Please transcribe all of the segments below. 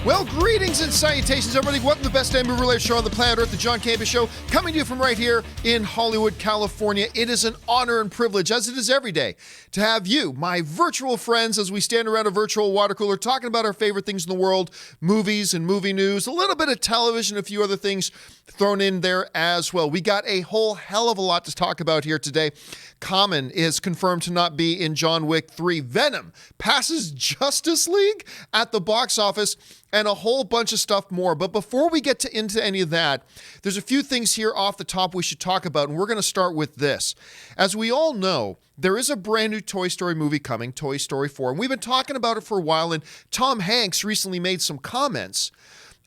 Well, greetings and salutations, everybody. Welcome to the best damn movie-related show on the planet Earth, the John Campea Show, coming to you from right here in Hollywood, California. It is an honor and privilege, as it is every day, to have you, my virtual friends, as we stand around a virtual water cooler talking about our favorite things in the world, movies and movie news, a little bit of television, a few other things thrown in there as well. We got a whole hell of a lot to talk about here today. Common is confirmed to not be in John Wick 3. Venom passes Justice League at the box office, and a whole bunch of stuff more. But before we get into any of that, there's a few things here off the top we should talk about, and we're going to start with this. As we all know, there is a brand new Toy Story movie coming, Toy Story 4, and we've been talking about it for a while, and Tom Hanks recently made some comments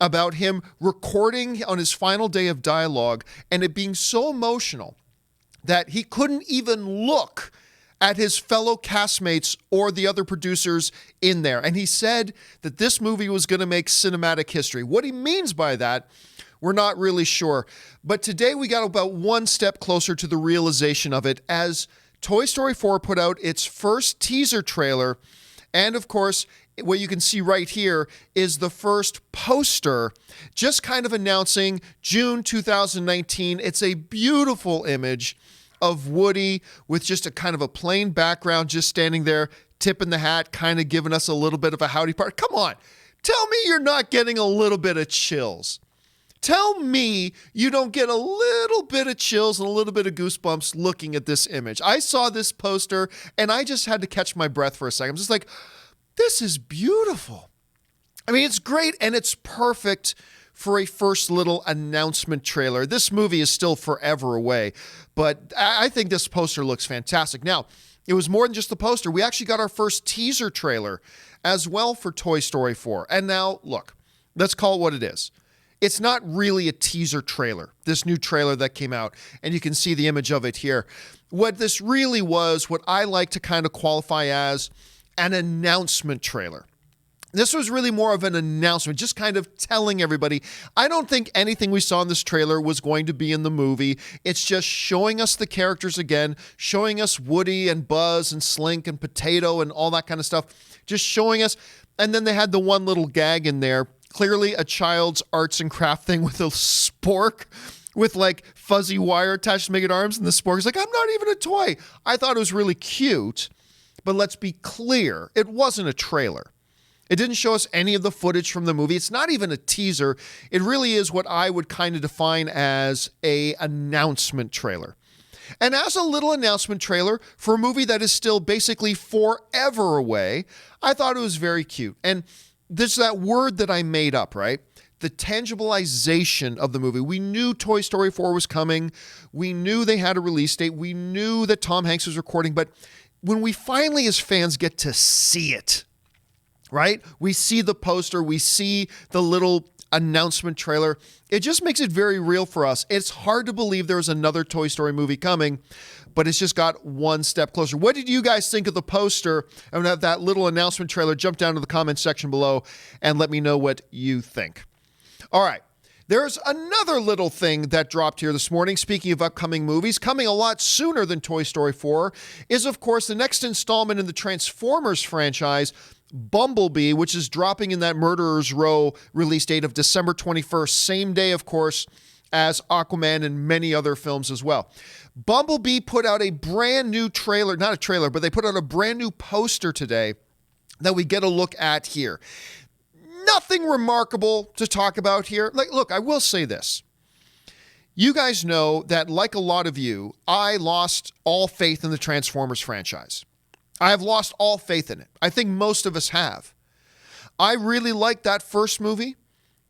about him recording on his final day of dialogue, and it being so emotional that he couldn't even look at his fellow castmates or the other producers in there. And he said that this movie was going to make cinematic history. What he means by that, we're not really sure. But today we got about one step closer to the realization of it as Toy Story 4 put out its first teaser trailer. And of course, what you can see right here is the first poster, just kind of announcing June 2019. It's a beautiful image of Woody with just a kind of a plain background, just standing there, tipping the hat, kind of giving us a little bit of a howdy part. Come on, tell me you're not getting a little bit of chills. Tell me you don't get a little bit of chills and a little bit of goosebumps looking at this image. I saw this poster and I just had to catch my breath for a second. I'm just like, this is beautiful. I mean, it's great and it's perfect for a first little announcement trailer. This movie is still forever away, but I think this poster looks fantastic. Now, it was more than just the poster. We actually got our first teaser trailer as well for Toy Story 4. And now, look, let's call it what it is. It's not really a teaser trailer, this new trailer that came out, and you can see the image of it here. What this really was, what I like to kind of qualify as an announcement trailer. This was really more of an announcement, just kind of telling everybody. I don't think anything we saw in this trailer was going to be in the movie. It's just showing us the characters again, showing us Woody and Buzz and Slink and Potato and all that kind of stuff, just showing us. And then they had the one little gag in there, clearly a child's arts and craft thing with a spork with like fuzzy wire attached to make it arms, and the spork is like, I'm not even a toy. I thought it was really cute, but let's be clear, it wasn't a trailer. It didn't show us any of the footage from the movie. It's not even a teaser. It really is what I would kind of define as an announcement trailer. And as a little announcement trailer for a movie that is still basically forever away, I thought it was very cute. And there's that word that I made up, right? The tangibilization of the movie. We knew Toy Story 4 was coming. We knew they had a release date. We knew that Tom Hanks was recording. But when we finally, as fans, get to see it, right? We see the poster, we see the little announcement trailer. It just makes it very real for us. It's hard to believe there's another Toy Story movie coming, but it's just got one step closer. What did you guys think of the poster? I'm going to have that little announcement trailer. Jump down to the comments section below and let me know what you think. All right. There's another little thing that dropped here this morning. Speaking of upcoming movies, coming a lot sooner than Toy Story 4 is, of course, the next installment in the Transformers franchise, Bumblebee, which is dropping in that Murderer's Row release date of December 21st, same day, of course, as Aquaman and many other films as well. Bumblebee put out a brand new trailer, not a trailer, but they put out a brand new poster today that we get a look at here. Nothing remarkable to talk about here. Like, look, I will say this. You guys know that, like a lot of you, I lost all faith in the Transformers franchise. I have lost all faith in it. I think most of us have. I really liked that first movie.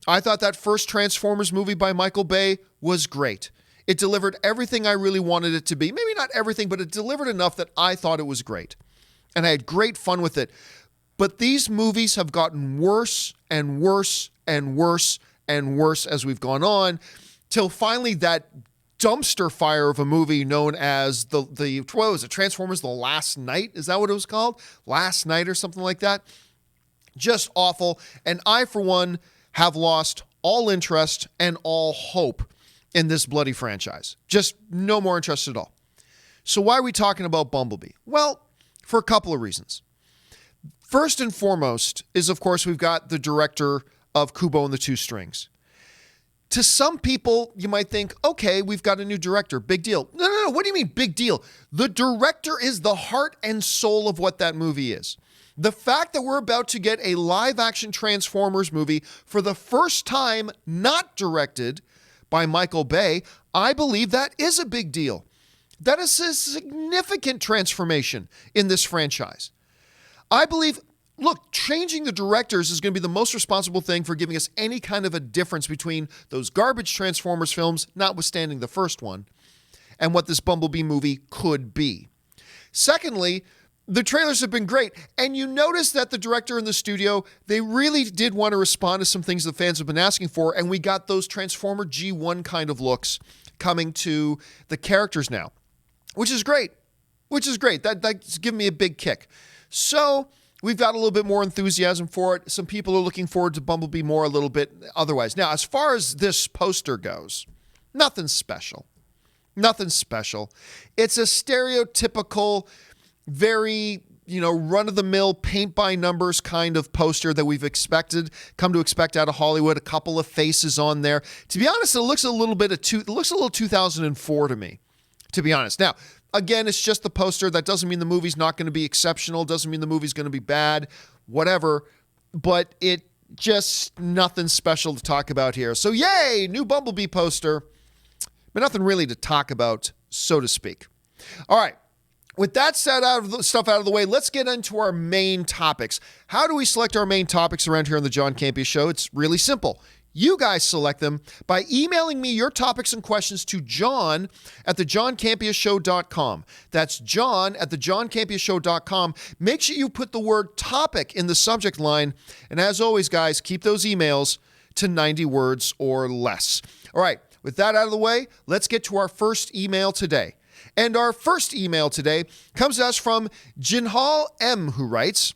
I thought that first Transformers movie by Michael Bay was great. It delivered everything I really wanted it to be. Maybe not everything, but it delivered enough that I thought it was great. And I had great fun with it. But these movies have gotten worse and worse and worse and worse as we've gone on, till finally that dumpster fire of a movie known as what was it, Transformers The Last Night? Is that what it was called? Last Night or something like that? Just awful. And I, for one, have lost all interest and all hope in this bloody franchise. Just no more interest at all. So why are we talking about Bumblebee? Well, for a couple of reasons. First and foremost is, of course, we've got the director of Kubo and the Two Strings. To some people, you might think, okay, we've got a new director. Big deal. No. What do you mean big deal? The director is the heart and soul of what that movie is. The fact that we're about to get a live-action Transformers movie for the first time not directed by Michael Bay, I believe that is a big deal. That is a significant transformation in this franchise. I believe, look, changing the directors is going to be the most responsible thing for giving us any kind of a difference between those garbage Transformers films, notwithstanding the first one, and what this Bumblebee movie could be. Secondly, the trailers have been great, and you notice that the director in the studio, they really did want to respond to some things the fans have been asking for, and we got those Transformer G1 kind of looks coming to the characters now, which is great. That's giving me a big kick. So we've got a little bit more enthusiasm for it. Some people are looking forward to Bumblebee more a little bit otherwise. Now, as far as this poster goes, nothing special. It's a stereotypical, very, run-of-the-mill, paint-by-numbers kind of poster that we've come to expect out of Hollywood. A couple of faces on there. To be honest, it looks a little 2004 to me, to be honest. Now, again, it's just the poster. That doesn't mean the movie's not going to be exceptional. Doesn't mean the movie's going to be bad, whatever. But it just nothing special to talk about here. So yay, new Bumblebee poster, but nothing really to talk about, so to speak. All right. With that stuff out of the way, let's get into our main topics. How do we select our main topics around here on the John Campea Show? It's really simple. You guys select them by emailing me your topics and questions to john@thejohncampeashow.com. That's john@thejohncampeashow.com. Make sure you put the word topic in the subject line. And as always, guys, keep those emails to 90 words or less. All right, with that out of the way, let's get to our first email today. And our first email today comes to us from Jinhal M, who writes,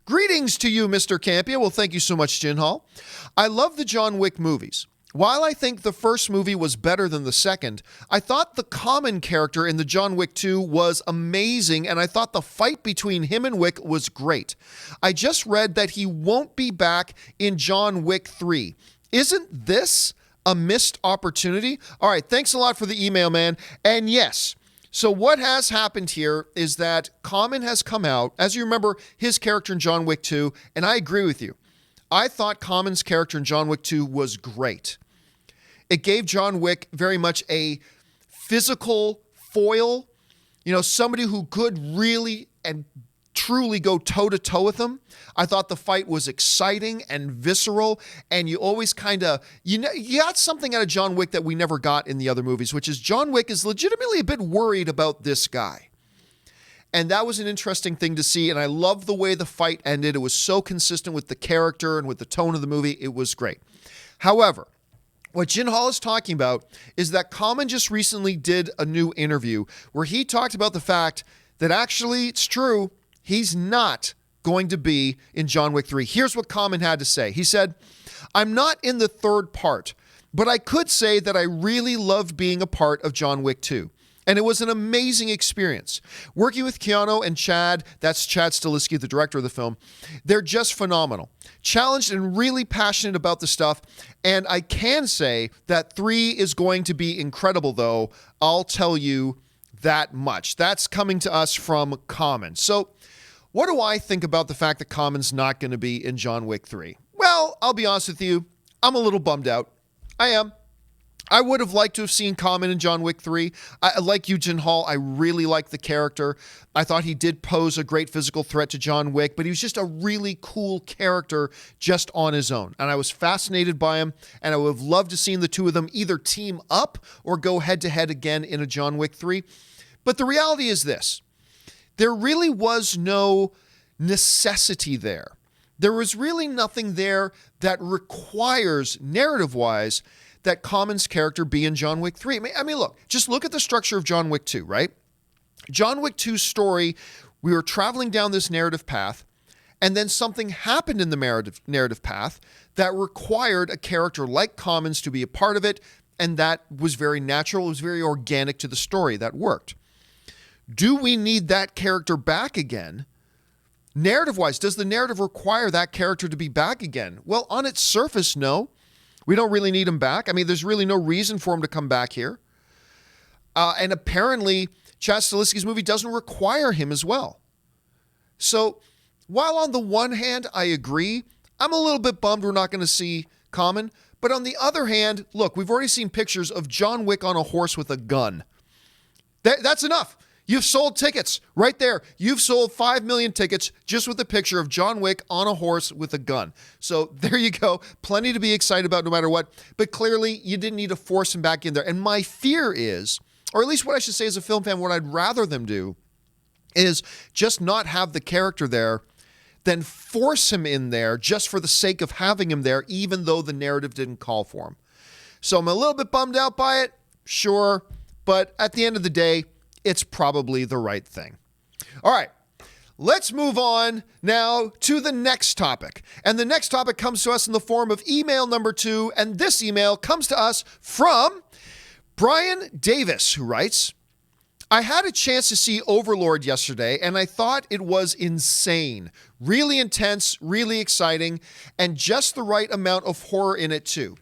"Greetings to you, Mr. Campea." Well, thank you so much, Jinhal. "I love the John Wick movies. While I think the first movie was better than the second, I thought the Common character in the John Wick 2 was amazing, and I thought the fight between him and Wick was great. I just read that he won't be back in John Wick 3. Isn't this a missed opportunity?" All right, thanks a lot for the email, man. And yes, so what has happened here is that Common has come out, as you remember, his character in John Wick 2, and I agree with you. I thought Common's character in John Wick 2 was great. It gave John Wick very much a physical foil, somebody who could really and truly go toe-to-toe with him. I thought the fight was exciting and visceral, and you always you got something out of John Wick that we never got in the other movies, which is John Wick is legitimately a bit worried about this guy. And that was an interesting thing to see, and I love the way the fight ended. It was so consistent with the character and with the tone of the movie. It was great. However, what Jinhal is talking about is that Common just recently did a new interview where he talked about the fact that actually it's true, he's not going to be in John Wick 3. Here's what Common had to say. He said, "I'm not in the third part, but I could say that I really loved being a part of John Wick 2. And it was an amazing experience. Working with Keanu and Chad, that's Chad Stahelski, the director of the film, they're just phenomenal. Challenged and really passionate about the stuff. And I can say that 3 is going to be incredible, though. I'll tell you that much." That's coming to us from Common. So what do I think about the fact that Common's not going to be in John Wick 3? Well, I'll be honest with you. I'm a little bummed out. I am. I would have liked to have seen Common in John Wick 3. Like you, Jinhal, I really like the character. I thought he did pose a great physical threat to John Wick, but he was just a really cool character just on his own. And I was fascinated by him, and I would have loved to see the two of them either team up or go head-to-head again in a John Wick 3. But the reality is this. There really was no necessity there. There was really nothing there that requires, narrative-wise, that Common's character be in John Wick 3. I mean, look, just look at the structure of John Wick 2, right? John Wick 2's story, we were traveling down this narrative path, and then something happened in the narrative path that required a character like Common's to be a part of it, and that was very natural. It was very organic to the story. That worked. Do we need that character back again Narrative-wise, does the narrative require that character to be back again? Well, on its surface, no. We don't really need him back. I mean, there's really no reason for him to come back here. And apparently, Chad Stahelski's movie doesn't require him as well. So, while on the one hand, I agree, I'm a little bit bummed we're not going to see Common. But on the other hand, look, we've already seen pictures of John Wick on a horse with a gun. That's enough. You've sold tickets right there. You've sold 5 million tickets just with a picture of John Wick on a horse with a gun. So there you go. Plenty to be excited about no matter what. But clearly, you didn't need to force him back in there. And my fear is, or at least what I should say as a film fan, what I'd rather them do is just not have the character there than force him in there just for the sake of having him there, even though the narrative didn't call for him. So I'm a little bit bummed out by it, sure, but at the end of the day, it's probably the right thing. All right, let's move on now to the next topic. And the next topic comes to us in the form of email number 2, and this email comes to us from Brian Davis, who writes, I had a chance to see Overlord yesterday, and I thought it was insane. Really intense, really exciting, and just the right amount of horror in it too.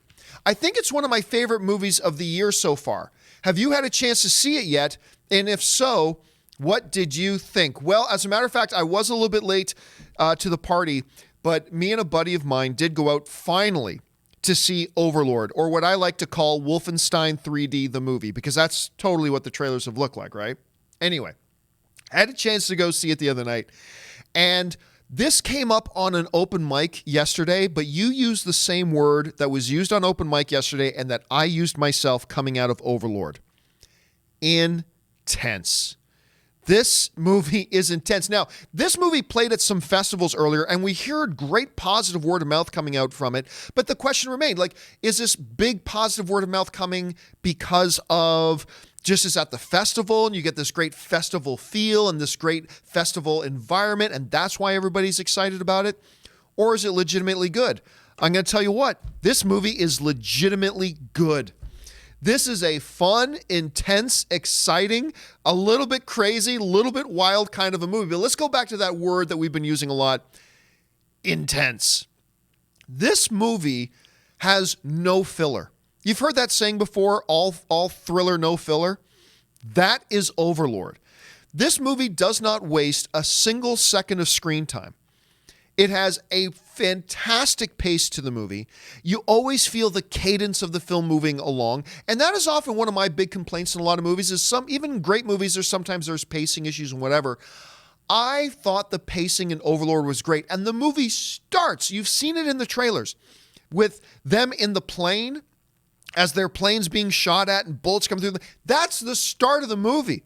I think it's one of my favorite movies of the year so far. Have you had a chance to see it yet? And if so, what did you think? Well, as a matter of fact, I was a little bit late to the party, but me and a buddy of mine did go out finally to see Overlord, or what I like to call Wolfenstein 3D, the movie, because that's totally what the trailers have looked like, right? Anyway, I had a chance to go see it the other night, and this came up on an open mic yesterday, but you used the same word that was used on open mic yesterday and that I used myself coming out of Overlord. Intense. This movie is intense. Now, this movie played at some festivals earlier, and we heard great positive word of mouth coming out from it. But the question remained, like, is this big positive word of mouth coming because of just as at the festival, and you get this great festival feel and this great festival environment, and that's why everybody's excited about it? Or is it legitimately good? I'm going to tell you what, this movie is legitimately good. This is a fun, intense, exciting, a little bit crazy, a little bit wild kind of a movie. But let's go back to that word that we've been using a lot, intense. This movie has no filler. You've heard that saying before, all thriller, no filler. That is Overlord. This movie does not waste a single second of screen time. It has a fantastic pace to the movie. You always feel the cadence of the film moving along. And that is often one of my big complaints in a lot of movies is even great movies, sometimes there's pacing issues and whatever. I thought the pacing in Overlord was great. And the movie starts, you've seen it in the trailers, with them in the plane as their plane's being shot at and bullets come through. That's the start of the movie.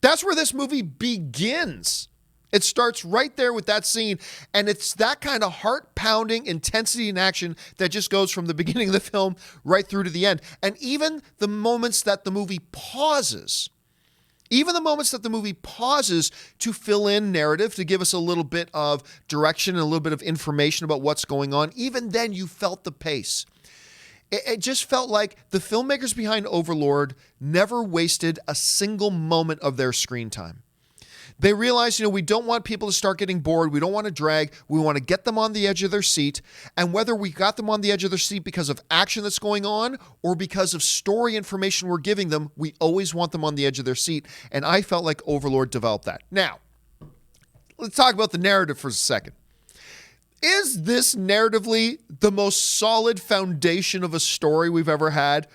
That's where this movie begins. It starts right there with that scene, and it's that kind of heart-pounding intensity in action that just goes from the beginning of the film right through to the end. And even the moments that the movie pauses, to fill in narrative, to give us a little bit of direction and a little bit of information about what's going on, even then you felt the pace. It just felt like the filmmakers behind Overlord never wasted a single moment of their screen time. They realized, we don't want people to start getting bored. We don't want to drag. We want to get them on the edge of their seat. And whether we got them on the edge of their seat because of action that's going on or because of story information we're giving them, we always want them on the edge of their seat. And I felt like Overlord developed that. Now, let's talk about the narrative for a second. Is this narratively the most solid foundation of a story we've ever had?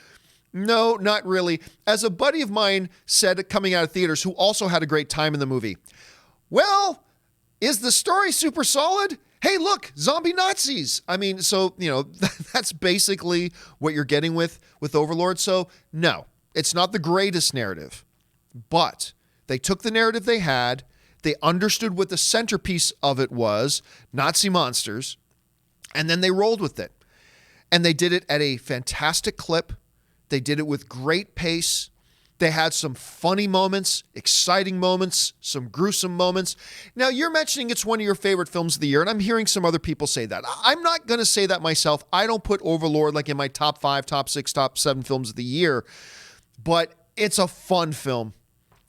No, not really. As a buddy of mine said coming out of theaters, who also had a great time in the movie, well, is the story super solid? Hey, look, zombie Nazis. I mean, so, that's basically what you're getting with Overlord. So, no, it's not the greatest narrative. But they took the narrative they had, they understood what the centerpiece of it was, Nazi monsters, and then they rolled with it. And they did it at a fantastic clip. They did it with great pace. They had some funny moments, exciting moments, some gruesome moments. Now, you're mentioning it's one of your favorite films of the year, and I'm hearing some other people say that. I'm not going to say that myself. I don't put Overlord like in my top 5, top 6, top 7 films of the year, but it's a fun film.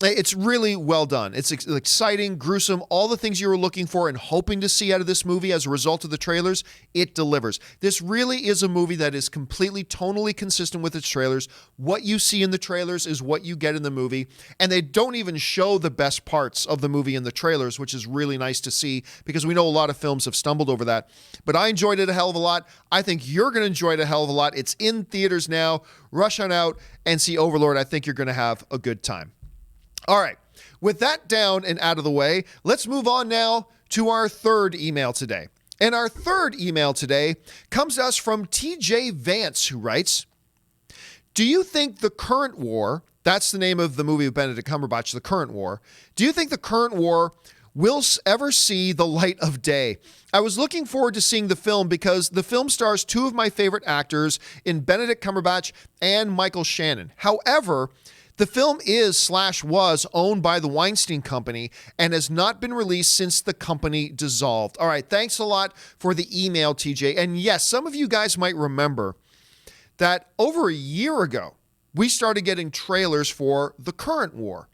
It's really well done. It's exciting, gruesome, all the things you were looking for and hoping to see out of this movie as a result of the trailers. It delivers. This really is a movie that is completely tonally consistent with its trailers. What you see in the trailers is what you get in the movie, and they don't even show the best parts of the movie in the trailers, which is really nice to see because we know a lot of films have stumbled over that. But I enjoyed it a hell of a lot. I think you're going to enjoy it a hell of a lot. It's in theaters now. Rush on out and see Overlord. I think you're going to have a good time. All right, with that down and out of the way, let's move on now to our third email today. And our third email today comes to us from TJ Vance, who writes, do you think the current war, that's the name of the movie of Benedict Cumberbatch, The Current War, do you think the current war will ever see the light of day? I was looking forward to seeing the film because the film stars two of my favorite actors in Benedict Cumberbatch and Michael Shannon. However, the film is/was owned by the Weinstein Company and has not been released since the company dissolved. All right, thanks a lot for the email, TJ. And yes, some of you guys might remember that over a year ago, we started getting trailers for The Current War.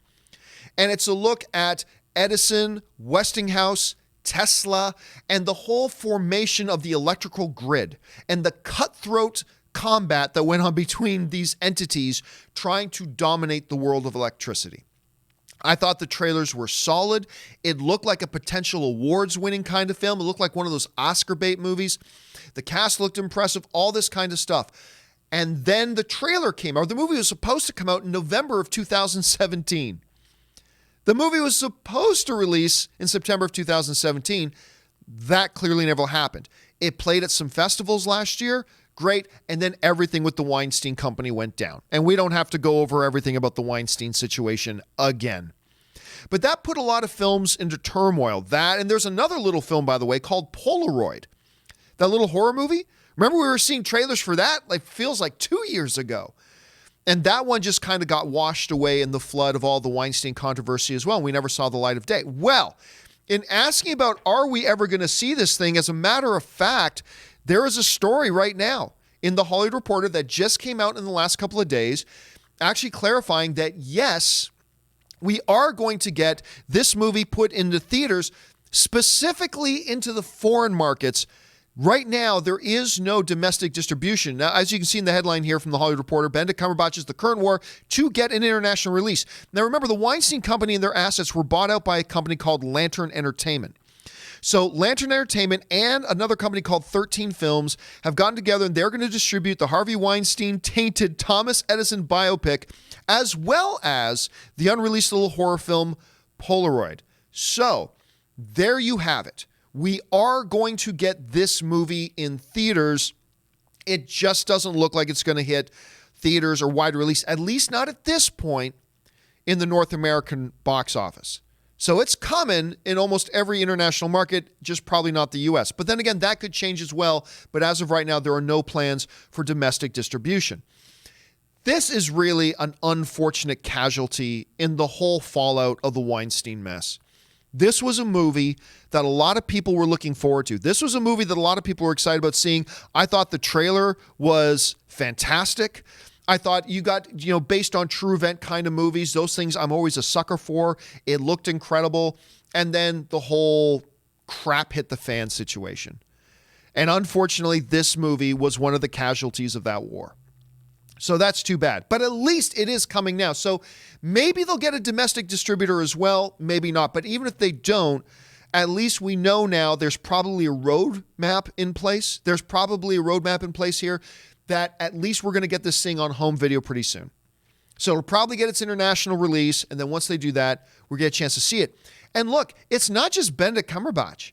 And it's a look at Edison, Westinghouse, Tesla, and the whole formation of the electrical grid and the cutthroat combat that went on between these entities trying to dominate the world of electricity. I thought the trailers were solid. It looked like a potential awards-winning kind of film. It looked like one of those Oscar bait movies. The cast looked impressive, all this kind of stuff. And then the trailer came out. The movie was supposed to come out in November of 2017. The movie was supposed to release in September of 2017. That clearly never happened. It played at some festivals last year. Great. And then everything with the Weinstein Company went down. And we don't have to go over everything about the Weinstein situation again. But that put a lot of films into turmoil. That, and there's another little film, by the way, called Polaroid. That little horror movie. Remember we were seeing trailers for that? Like, feels like 2 years ago. And that one just kind of got washed away in the flood of all the Weinstein controversy as well. We never saw the light of day. Well, in asking about are we ever going to see this thing, as a matter of fact, there is a story right now in the Hollywood Reporter that just came out in the last couple of days, actually clarifying that, yes, we are going to get this movie put into theaters, specifically into the foreign markets. Right now, there is no domestic distribution. Now, as you can see in the headline here from the Hollywood Reporter, Benedict Cumberbatch's The Current War to get an international release. Now, remember, the Weinstein Company and their assets were bought out by a company called Lantern Entertainment. So Lantern Entertainment and another company called 13 Films have gotten together, and they're going to distribute the Harvey Weinstein tainted Thomas Edison biopic, as well as the unreleased little horror film Polaroid. So there you have it. We are going to get this movie in theaters. It just doesn't look like it's going to hit theaters or wide release, at least not at this point in the North American box office. So it's coming in almost every international market, just probably not the U.S. But then again, that could change as well. But as of right now, there are no plans for domestic distribution. This is really an unfortunate casualty in the whole fallout of the Weinstein mess. This was a movie that a lot of people were looking forward to. This was a movie that a lot of people were excited about seeing. I thought the trailer was fantastic. I thought you got, based on true event kind of movies, those things I'm always a sucker for. It looked incredible. And then the whole crap hit the fan situation. And unfortunately, this movie was one of the casualties of that war. So that's too bad. But at least it is coming now. So maybe they'll get a domestic distributor as well. Maybe not. But even if they don't, at least we know now there's probably a roadmap in place. There's probably a roadmap in place here that at least we're going to get this thing on home video pretty soon. So it'll probably get its international release, and then once they do that, we'll get a chance to see it. And look, it's not just Benedict Cumberbatch.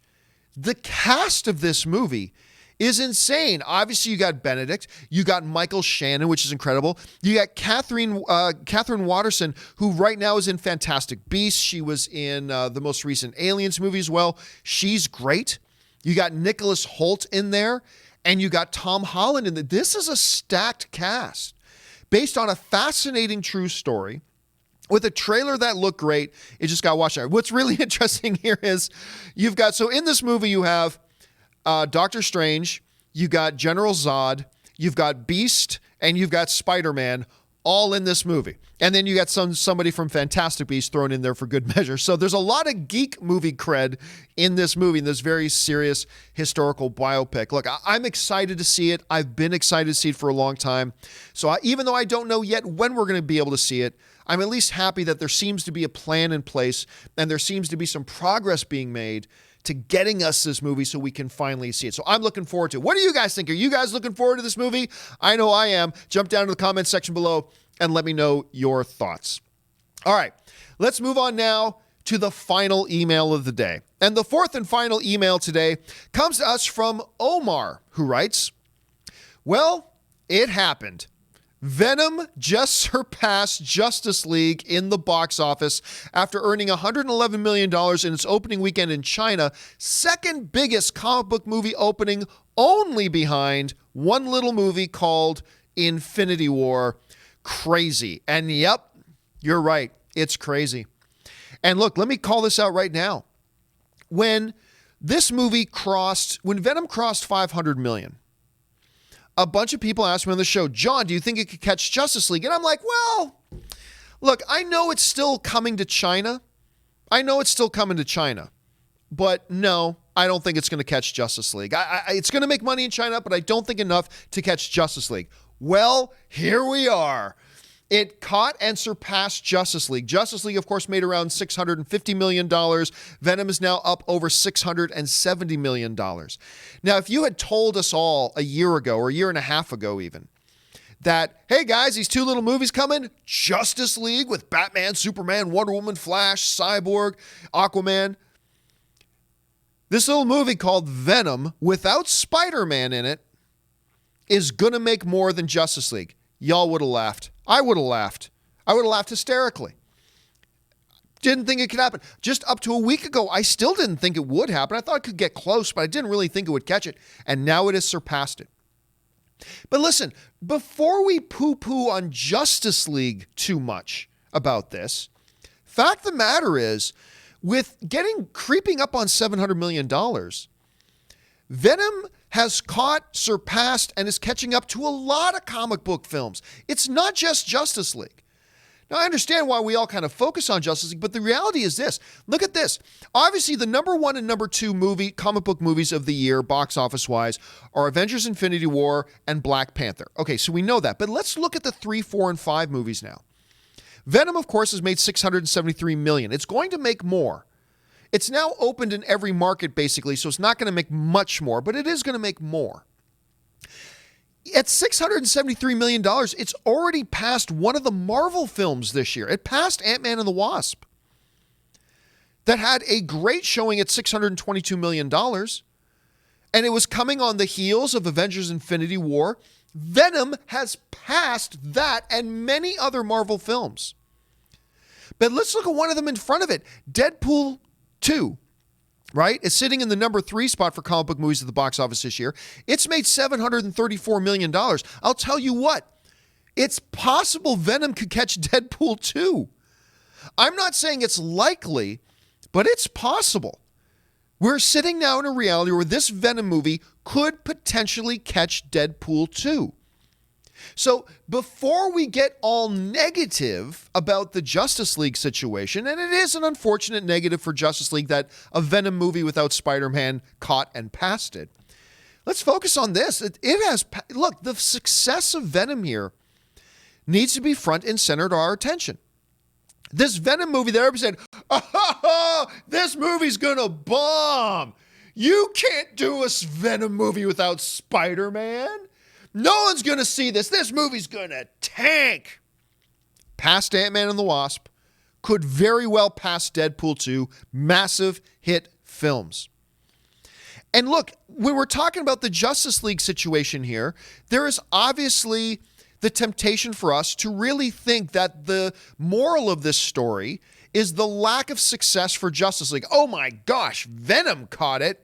The cast of this movie is insane. Obviously, you got Benedict, you got Michael Shannon, which is incredible. You got Catherine Waterston, who right now is in Fantastic Beasts. She was in the most recent Aliens movie as well. She's great. You got Nicholas Hoult in there. And you got Tom Holland in there. This is a stacked cast based on a fascinating true story with a trailer that looked great. It just got watched out. What's really interesting here is so in this movie, you have Doctor Strange, you got General Zod, you've got Beast, and you've got Spider-Man, all in this movie. And then you got somebody from Fantastic Beasts thrown in there for good measure. So there's a lot of geek movie cred in this movie, in this very serious historical biopic. Look, I'm excited to see it. I've been excited to see it for a long time. So even though I don't know yet when we're going to be able to see it, I'm at least happy that there seems to be a plan in place and there seems to be some progress being made to getting us this movie so we can finally see it. So I'm looking forward to it. What do you guys think? Are you guys looking forward to this movie? I know I am. Jump down to the comments section below and let me know your thoughts. All right, let's move on now to the final email of the day. And the fourth and final email today comes to us from Omar, who writes, well, it happened. Venom just surpassed Justice League in the box office after earning $111 million in its opening weekend in China, second biggest comic book movie opening, only behind one little movie called Infinity War. Crazy. And yep, you're right. It's crazy. And look, let me call this out right now. When Venom crossed 500 million, a bunch of people asked me on the show, John, do you think it could catch Justice League? And I'm like, well, look, I know it's still coming to China. But no, I don't think it's going to catch Justice League. It's going to make money in China, but I don't think enough to catch Justice League. Well, here we are. It caught and surpassed Justice League. Justice League, of course, made around $650 million. Venom is now up over $670 million. Now, if you had told us all a year ago, or a year and a half ago even, that, hey guys, these two little movies coming, Justice League with Batman, Superman, Wonder Woman, Flash, Cyborg, Aquaman. This little movie called Venom, without Spider-Man in it, is going to make more than Justice League. Y'all would have laughed. I would have laughed. I would have laughed hysterically. Didn't think it could happen. Just up to a week ago, I still didn't think it would happen. I thought it could get close, but I didn't really think it would catch it. And now it has surpassed it. But listen, before we poo-poo on Justice League too much about this, fact of the matter is, with creeping up on $700 million, Venom has caught, surpassed, and is catching up to a lot of comic book films. It's not just Justice League. Now, I understand why we all kind of focus on Justice League, but the reality is this. Look at this. Obviously, the number one and number two comic book movies of the year, box office-wise, are Avengers Infinity War and Black Panther. Okay, so we know that. But let's look at the 3, 4, and 5 movies now. Venom, of course, has made $673 million. It's going to make more. It's now opened in every market, basically, so it's not going to make much more, but it is going to make more. At $673 million, it's already passed one of the Marvel films this year. It passed Ant-Man and the Wasp, that had a great showing at $622 million, and it was coming on the heels of Avengers Infinity War. Venom has passed that and many other Marvel films. But let's look at one of them in front of it. Deadpool 2, right? It's sitting in the number 3 spot for comic book movies at the box office this year. It's made $734 million. I'll tell you what, it's possible Venom could catch Deadpool 2. I'm not saying it's likely, but it's possible. We're sitting now in a reality where this Venom movie could potentially catch Deadpool 2. So before we get all negative about the Justice League situation, and it is an unfortunate negative for Justice League that a Venom movie without Spider-Man caught and passed it, let's focus on this. Look, the success of Venom here needs to be front and center to our attention. This Venom movie that everybody said, oh, this movie's gonna bomb. You can't do a Venom movie without Spider-Man. No one's going to see this. This movie's going to tank. Past Ant-Man and the Wasp, could very well pass Deadpool 2, massive hit films. And look, when we're talking about the Justice League situation here, there is obviously the temptation for us to really think that the moral of this story is the lack of success for Justice League. Oh my gosh, Venom caught it.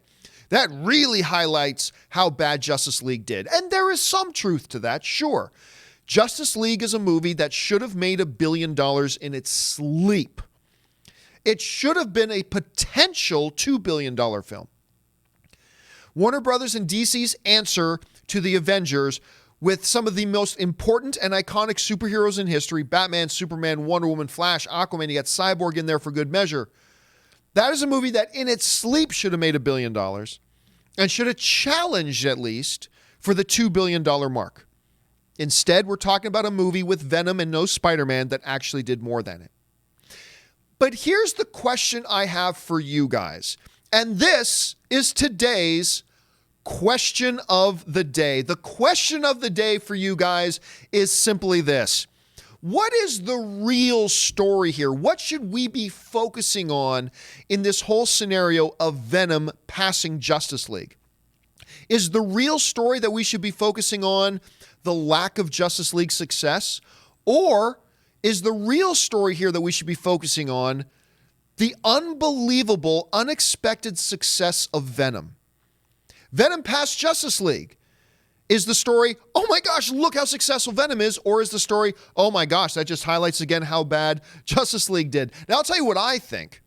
That really highlights how bad Justice League did. And there is some truth to that, sure. Justice League is a movie that should have made $1 billion in its sleep. It should have been a potential $2 billion film. Warner Brothers and DC's answer to the Avengers with some of the most important and iconic superheroes in history, Batman, Superman, Wonder Woman, Flash, Aquaman, you got Cyborg in there for good measure. That is a movie that in its sleep should have made $1 billion and should have challenged at least for the $2 billion mark. Instead, we're talking about a movie with Venom and no Spider-Man that actually did more than it. But here's the question I have for you guys. And this is today's question of the day. The question of the day for you guys is simply this. What is the real story here? What should we be focusing on in this whole scenario of Venom passing Justice League? Is the real story that we should be focusing on the lack of Justice League success? Or is the real story here that we should be focusing on the unbelievable, unexpected success of Venom? Venom passed Justice League. Is the story, oh my gosh, look how successful Venom is? Or is the story, oh my gosh, that just highlights again how bad Justice League did? Now, I'll tell you what I think.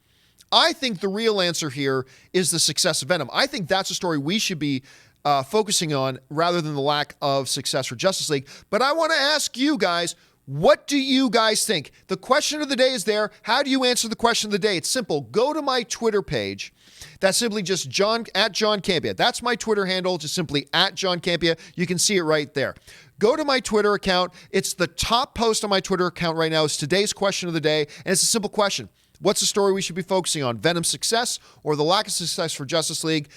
I think the real answer here is the success of Venom. I think that's a story we should be focusing on rather than the lack of success for Justice League. But I want to ask you guys, what do you guys think? The question of the day is there. How do you answer the question of the day? It's simple. Go to my Twitter page. That's simply just John Campea. That's my Twitter handle, just simply @John Campea. You can see it right there. Go to my Twitter account. It's the top post on my Twitter account right now. It's today's question of the day, and it's a simple question. What's the story we should be focusing on? Venom's success or the lack of success for Justice League?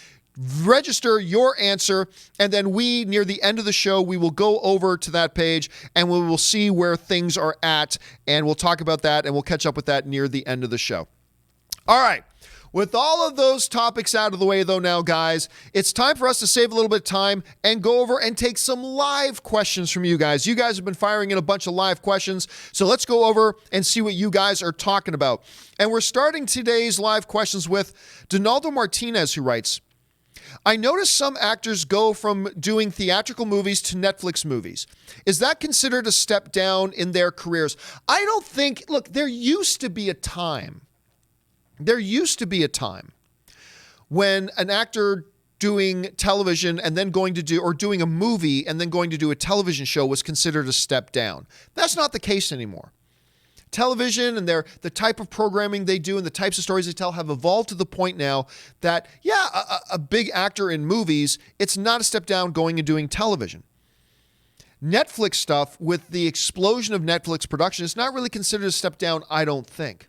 Register your answer, and then near the end of the show, we will go over to that page and we will see where things are at, and we'll talk about that, and we'll catch up with that near the end of the show. All right. With all of those topics out of the way, though, now, guys, it's time for us to save a little bit of time and go over and take some live questions from you guys. You guys have been firing in a bunch of live questions, so let's go over and see what you guys are talking about. And we're starting today's live questions with Donaldo Martinez, who writes, I noticed some actors go from doing theatrical movies to Netflix movies. Is that considered a step down in their careers? I don't think, look, there used to be a time when an actor doing television and then going to do, or doing a movie and then going to do a television show was considered a step down. That's not the case anymore. Television and the type of programming they do and the types of stories they tell have evolved to the point now that, a big actor in movies, it's not a step down going and doing television. Netflix stuff, with the explosion of Netflix production, is not really considered a step down, I don't think.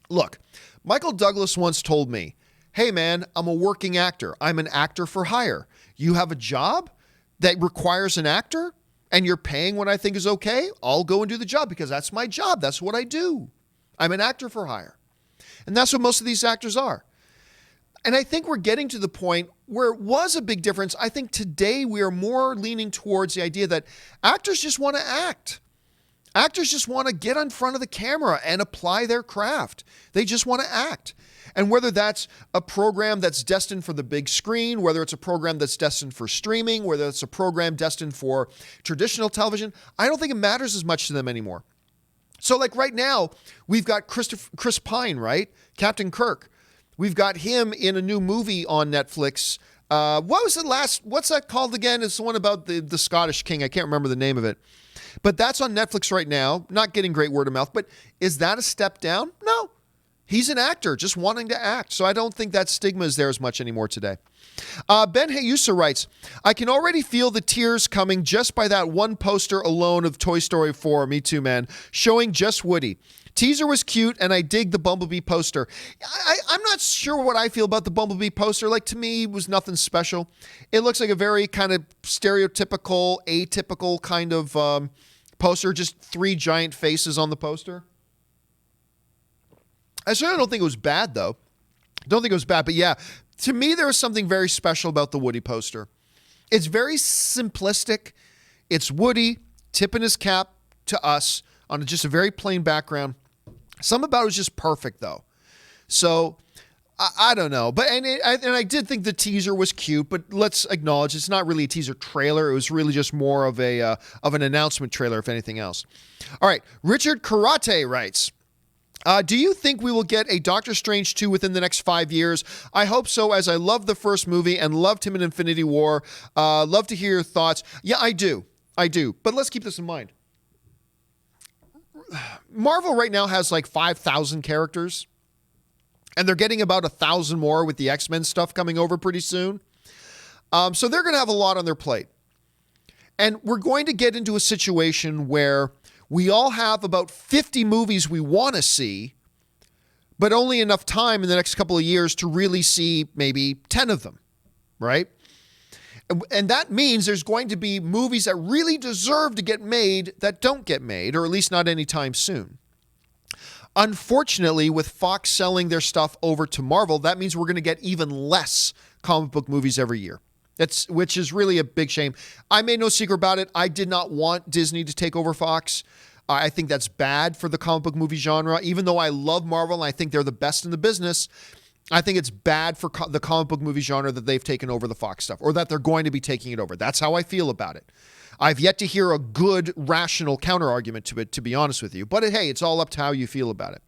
Look, Michael Douglas once told me, hey man, I'm a working actor. I'm an actor for hire. You have a job that requires an actor? And you're paying what I think is okay, I'll go and do the job because that's my job. That's what I do. I'm an actor for hire. And that's what most of these actors are. And I think we're getting to the point where it was a big difference. I think today we are more leaning towards the idea that actors just want to act. Actors just want to get in front of the camera and apply their craft. They just want to act. And whether that's a program that's destined for the big screen, whether it's a program that's destined for streaming, whether it's a program destined for traditional television, I don't think it matters as much to them anymore. So like right now, we've got Chris Pine, right? Captain Kirk. We've got him in a new movie on Netflix. What's that called again? It's the one about the Scottish king. I can't remember the name of it. But that's on Netflix right now. Not getting great word of mouth. But is that a step down? No. He's an actor just wanting to act. So I don't think that stigma is there as much anymore today. Ben Hayusa writes, I can already feel the tears coming just by that one poster alone of Toy Story 4, me too, man, showing just Woody. Teaser was cute, and I dig the Bumblebee poster. I'm not sure what I feel about the Bumblebee poster. Like, to me, it was nothing special. It looks like a very kind of stereotypical, atypical kind of poster, just 3 giant faces on the poster. I certainly don't think it was bad, though. Don't think it was bad, but yeah, to me, there was something very special about the Woody poster. It's very simplistic. It's Woody tipping his cap to us on just a very plain background. Something about it was just perfect, though. So I don't know, but I did think the teaser was cute. But let's acknowledge it's not really a teaser trailer. It was really just more of an announcement trailer, if anything else. All right, Richard Karate writes, do you think we will get a Doctor Strange 2 within the next 5 years? I hope so, as I love the first movie and loved him in Infinity War. Love to hear your thoughts. Yeah, I do. I do. But let's keep this in mind. Marvel right now has like 5,000 characters, and they're getting about 1,000 more with the X-Men stuff coming over pretty soon. So they're going to have a lot on their plate. And we're going to get into a situation where we all have about 50 movies we want to see, but only enough time in the next couple of years to really see maybe 10 of them, right? And that means there's going to be movies that really deserve to get made that don't get made, or at least not anytime soon. Unfortunately, with Fox selling their stuff over to Marvel, that means we're going to get even less comic book movies every year. Which is really a big shame. I made no secret about it. I did not want Disney to take over Fox. I think that's bad for the comic book movie genre. Even though I love Marvel and I think they're the best in the business, I think it's bad for the comic book movie genre that they've taken over the Fox stuff, or that they're going to be taking it over. That's how I feel about it. I've yet to hear a good, rational counter-argument to it, to be honest with you. But hey, it's all up to how you feel about it.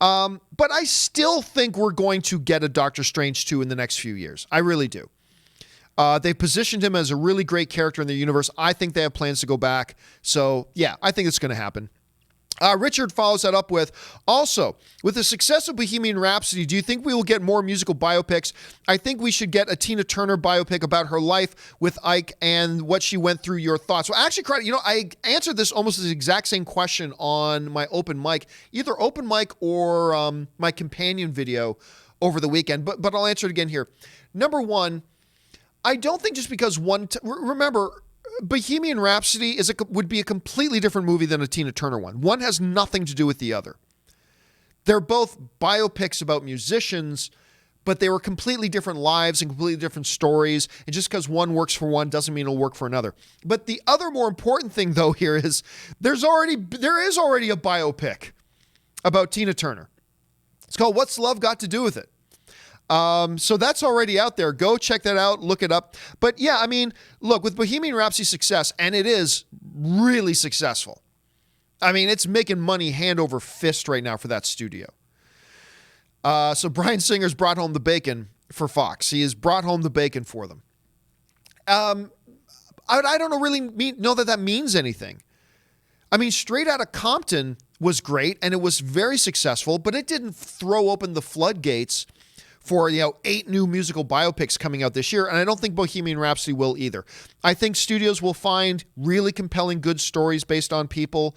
But I still think we're going to get a Doctor Strange 2 in the next few years. I really do. They positioned him as a really great character in the universe. I think they have plans to go back. So, yeah, I think it's going to happen. Richard follows that up with, also, with the success of Bohemian Rhapsody, do you think we will get more musical biopics? I think we should get a Tina Turner biopic about her life with Ike and what she went through. Your thoughts? Well, actually, I answered this almost the exact same question on my open mic, either open mic or my companion video over the weekend, but I'll answer it again here. Number one, I don't think just because remember, Bohemian Rhapsody would be a completely different movie than a Tina Turner one. One has nothing to do with the other. They're both biopics about musicians, but they were completely different lives and completely different stories. And just because one works for one doesn't mean it'll work for another. But the other more important thing, though, here is there is already a biopic about Tina Turner. It's called What's Love Got to Do with It? So that's already out there. Go check that out, look it up. But yeah, I mean, look, with Bohemian Rhapsody's success, and it is really successful. I mean, it's making money hand over fist right now for that studio. So Bryan Singer's brought home the bacon for Fox. He has brought home the bacon for them. I don't really know that means anything. I mean, Straight Outta Compton was great, and it was very successful, but it didn't throw open the floodgates for 8 new musical biopics coming out this year, and I don't think Bohemian Rhapsody will either. I think studios will find really compelling, good stories based on people,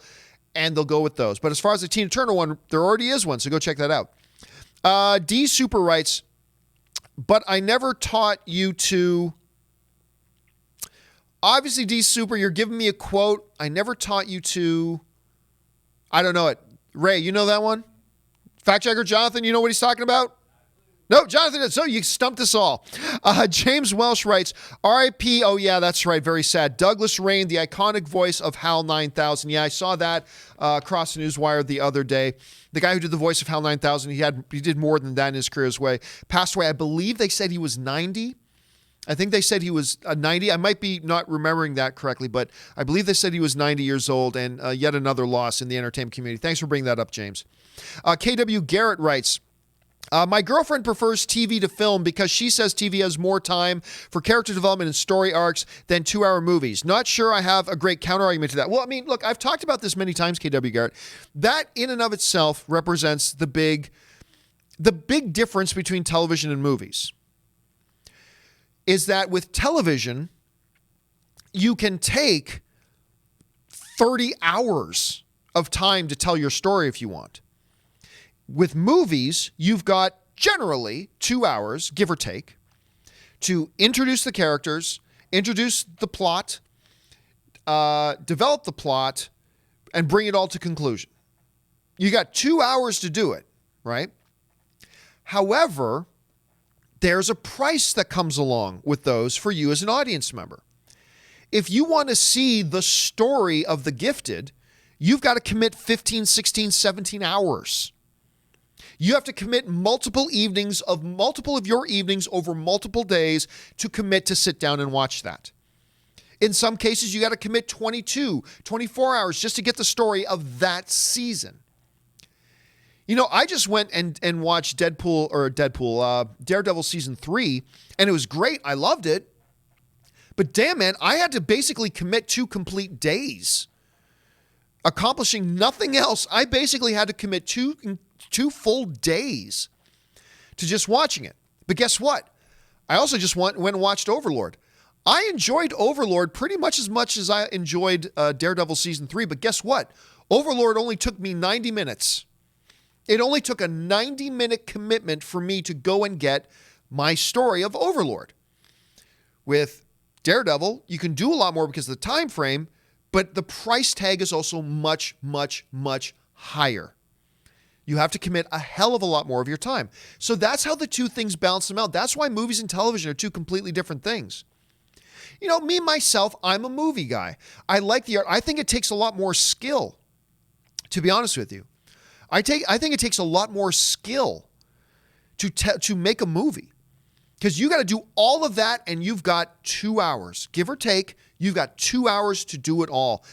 and they'll go with those. But as far as the Tina Turner one, there already is one, so go check that out. D Super writes, but I never taught you to... Obviously, D Super, you're giving me a quote. I never taught you to... I don't know it. Ray, you know that one? Fact checker Jonathan, you know what he's talking about? No, Jonathan, so you stumped us all. James Welsh writes, R.I.P. Oh, yeah, that's right. Very sad. Douglas Rain, the iconic voice of HAL 9000. Yeah, I saw that across the newswire the other day. The guy who did the voice of HAL 9000, he did more than that in his career's way. Passed away. I believe they said he was 90. I think they said he was 90. I might be not remembering that correctly, but I believe they said he was 90 years old, and yet another loss in the entertainment community. Thanks for bringing that up, James. K.W. Garrett writes, my girlfriend prefers TV to film because she says TV has more time for character development and story arcs than 2-hour movies. Not sure I have a great counter-argument to that. Well, I mean, look, I've talked about this many times, KW Garrett. That in and of itself represents the big difference between television and movies. Is that with television, you can take 30 hours of time to tell your story if you want. With movies, you've got generally 2 hours, give or take, to introduce the characters, introduce the plot, develop the plot, and bring it all to conclusion. You got 2 hours to do it, right? However, there's a price that comes along with those for you as an audience member. If you want to see the story of The Gifted, you've got to commit 15, 16, 17 hours. You have to commit multiple of your evenings over multiple days to commit to sit down and watch that. In some cases, you got to commit 22, 24 hours just to get the story of that season. I just went and watched Daredevil season 3, and it was great. I loved it. But damn, man, I had to basically commit 2 complete days. Accomplishing nothing else, I basically had to commit two full days to just watching it. But guess what? I also just went and watched Overlord. I enjoyed Overlord pretty much as I enjoyed Daredevil Season 3. But guess what? Overlord only took me 90 minutes. It only took a 90-minute commitment for me to go and get my story of Overlord. With Daredevil, you can do a lot more because of the time frame, but the price tag is also much, much, much higher. You have to commit a hell of a lot more of your time. So that's how the two things balance them out. That's why movies and television are two completely different things. You know, me, myself, I'm a movie guy. I like the art. I think it takes a lot more skill, to be honest with you. I think it takes a lot more skill to make a movie. Because you got to do all of that and you've got 2 hours. Give or take, you've got 2 hours to do it all.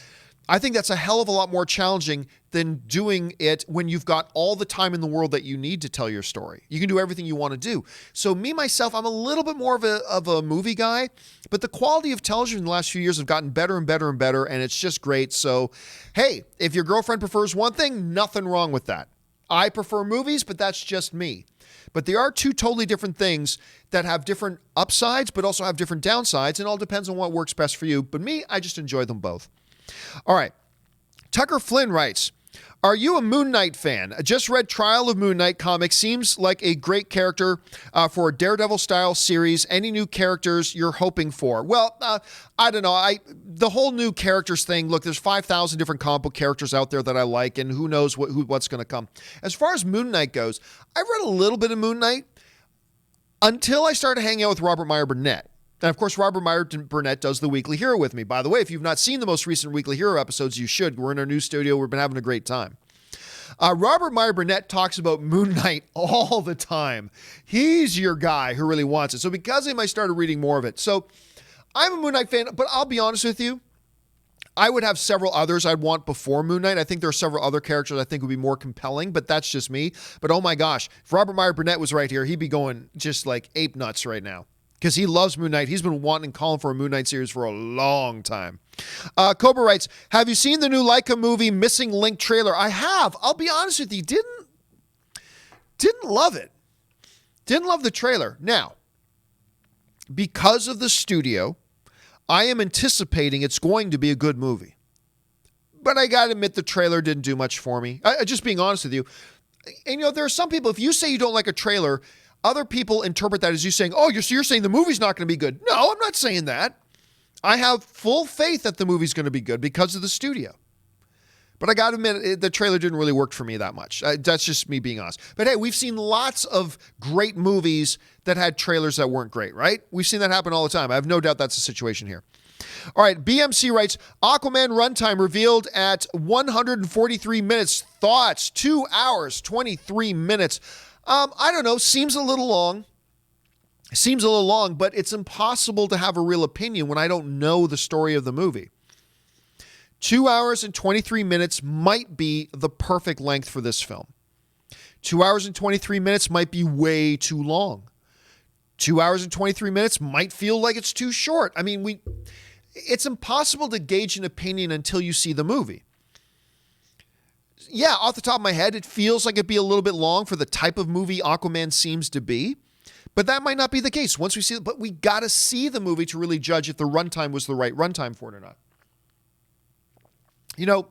I think that's a hell of a lot more challenging than doing it when you've got all the time in the world that you need to tell your story. You can do everything you want to do. So me, myself, I'm a little bit more of a movie guy, but the quality of television in the last few years have gotten better and better and better, and it's just great. So, hey, if your girlfriend prefers one thing, nothing wrong with that. I prefer movies, but that's just me. But they are two totally different things that have different upsides, but also have different downsides, and it all depends on what works best for you. But me, I just enjoy them both. All right. Tucker Flynn writes, are you a Moon Knight fan? I just read Trial of Moon Knight comic. Seems like a great character for a Daredevil-style series. Any new characters you're hoping for? Well, I don't know. The whole new characters thing, look, there's 5,000 different comic book characters out there that I like, and who knows what's going to come. As far as Moon Knight goes, I read a little bit of Moon Knight until I started hanging out with Robert Meyer Burnett. And of course, Robert Meyer Burnett does the Weekly Hero with me. By the way, if you've not seen the most recent Weekly Hero episodes, you should. We're in our new studio. We've been having a great time. Robert Meyer Burnett talks about Moon Knight all the time. He's your guy who really wants it. So because of him, I started reading more of it. So I'm a Moon Knight fan, but I'll be honest with you. I would have several others I'd want before Moon Knight. I think there are several other characters I think would be more compelling, but that's just me. But oh my gosh, if Robert Meyer Burnett was right here, he'd be going just like ape nuts right now. Because he loves Moon Knight. He's been wanting and calling for a Moon Knight series for a long time. Cobra writes, have you seen the new Leica movie Missing Link trailer? I have. I'll be honest with you. Didn't love it. Didn't love the trailer. Now, because of the studio, I am anticipating it's going to be a good movie. But I got to admit the trailer didn't do much for me. Just being honest with you. And you know, there are some people, if you say you don't like a trailer, other people interpret that as you saying, oh, you're saying the movie's not going to be good. No, I'm not saying that. I have full faith that the movie's going to be good because of the studio. But I got to admit, the trailer didn't really work for me that much. That's just me being honest. But hey, we've seen lots of great movies that had trailers that weren't great, right? We've seen that happen all the time. I have no doubt that's the situation here. All right, BMC writes, Aquaman runtime revealed at 143 minutes. Thoughts, 2 hours, 23 minutes. I don't know. Seems a little long, but it's impossible to have a real opinion when I don't know the story of the movie. 2 hours and 23 minutes might be the perfect length for this film. 2 hours and 23 minutes might be way too long. 2 hours and 23 minutes might feel like it's too short. I mean, it's impossible to gauge an opinion until you see the movie. Yeah, off the top of my head, it feels like it'd be a little bit long for the type of movie Aquaman seems to be, but that might not be the case once we see it. But we got to see the movie to really judge if the runtime was the right runtime for it or not. You know,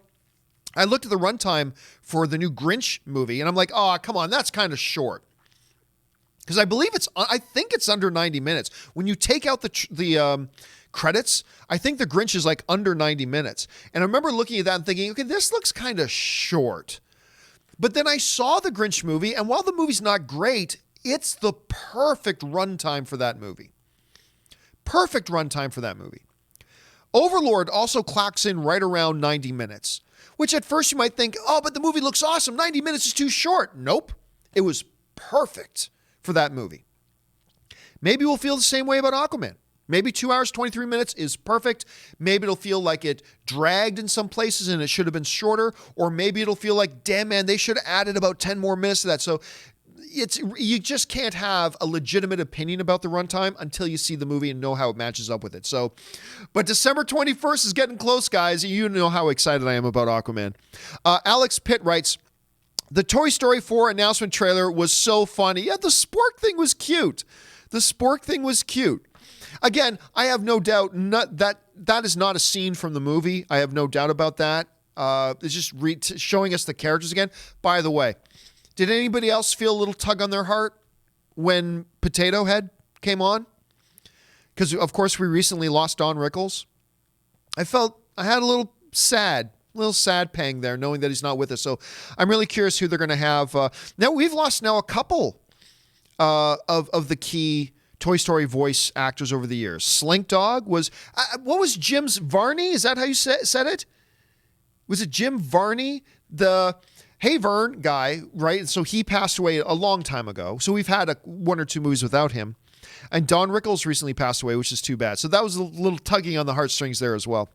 I looked at the runtime for the new Grinch movie, and I'm like, oh, come on, that's kind of short. Because I think it's under 90 minutes. When you take out the credits, I think the Grinch is like under 90 minutes. And I remember looking at that and thinking, okay, this looks kind of short. But then I saw the Grinch movie, and while the movie's not great, it's the perfect runtime for that movie. Perfect runtime for that movie. Overlord also clocks in right around 90 minutes, which at first you might think, oh, but the movie looks awesome. 90 minutes is too short. Nope. It was perfect for that movie. Maybe we'll feel the same way about Aquaman. Maybe 2 hours, 23 minutes is perfect. Maybe it'll feel like it dragged in some places and it should have been shorter. Or maybe it'll feel like, damn, man, they should have added about 10 more minutes to that. So you just can't have a legitimate opinion about the runtime until you see the movie and know how it matches up with it. So, but December 21st is getting close, guys. You know how excited I am about Aquaman. Alex Pitt writes, the Toy Story 4 announcement trailer was so funny. Yeah, the spork thing was cute. Again, I have no doubt that is not a scene from the movie. I have no doubt about that. It's just showing us the characters again. By the way, did anybody else feel a little tug on their heart when Potato Head came on? Because, of course, we recently lost Don Rickles. I had a little sad pang there knowing that he's not with us. So I'm really curious who they're going to have. Now, we've lost a couple of the key Toy Story voice actors over the years. Slink Dog was, what was Jim's Varney? Is that how you said it? Was it Jim Varney? The Hey Vern guy, right? So he passed away a long time ago. So we've had one or two movies without him. And Don Rickles recently passed away, which is too bad. So that was a little tugging on the heartstrings there as well.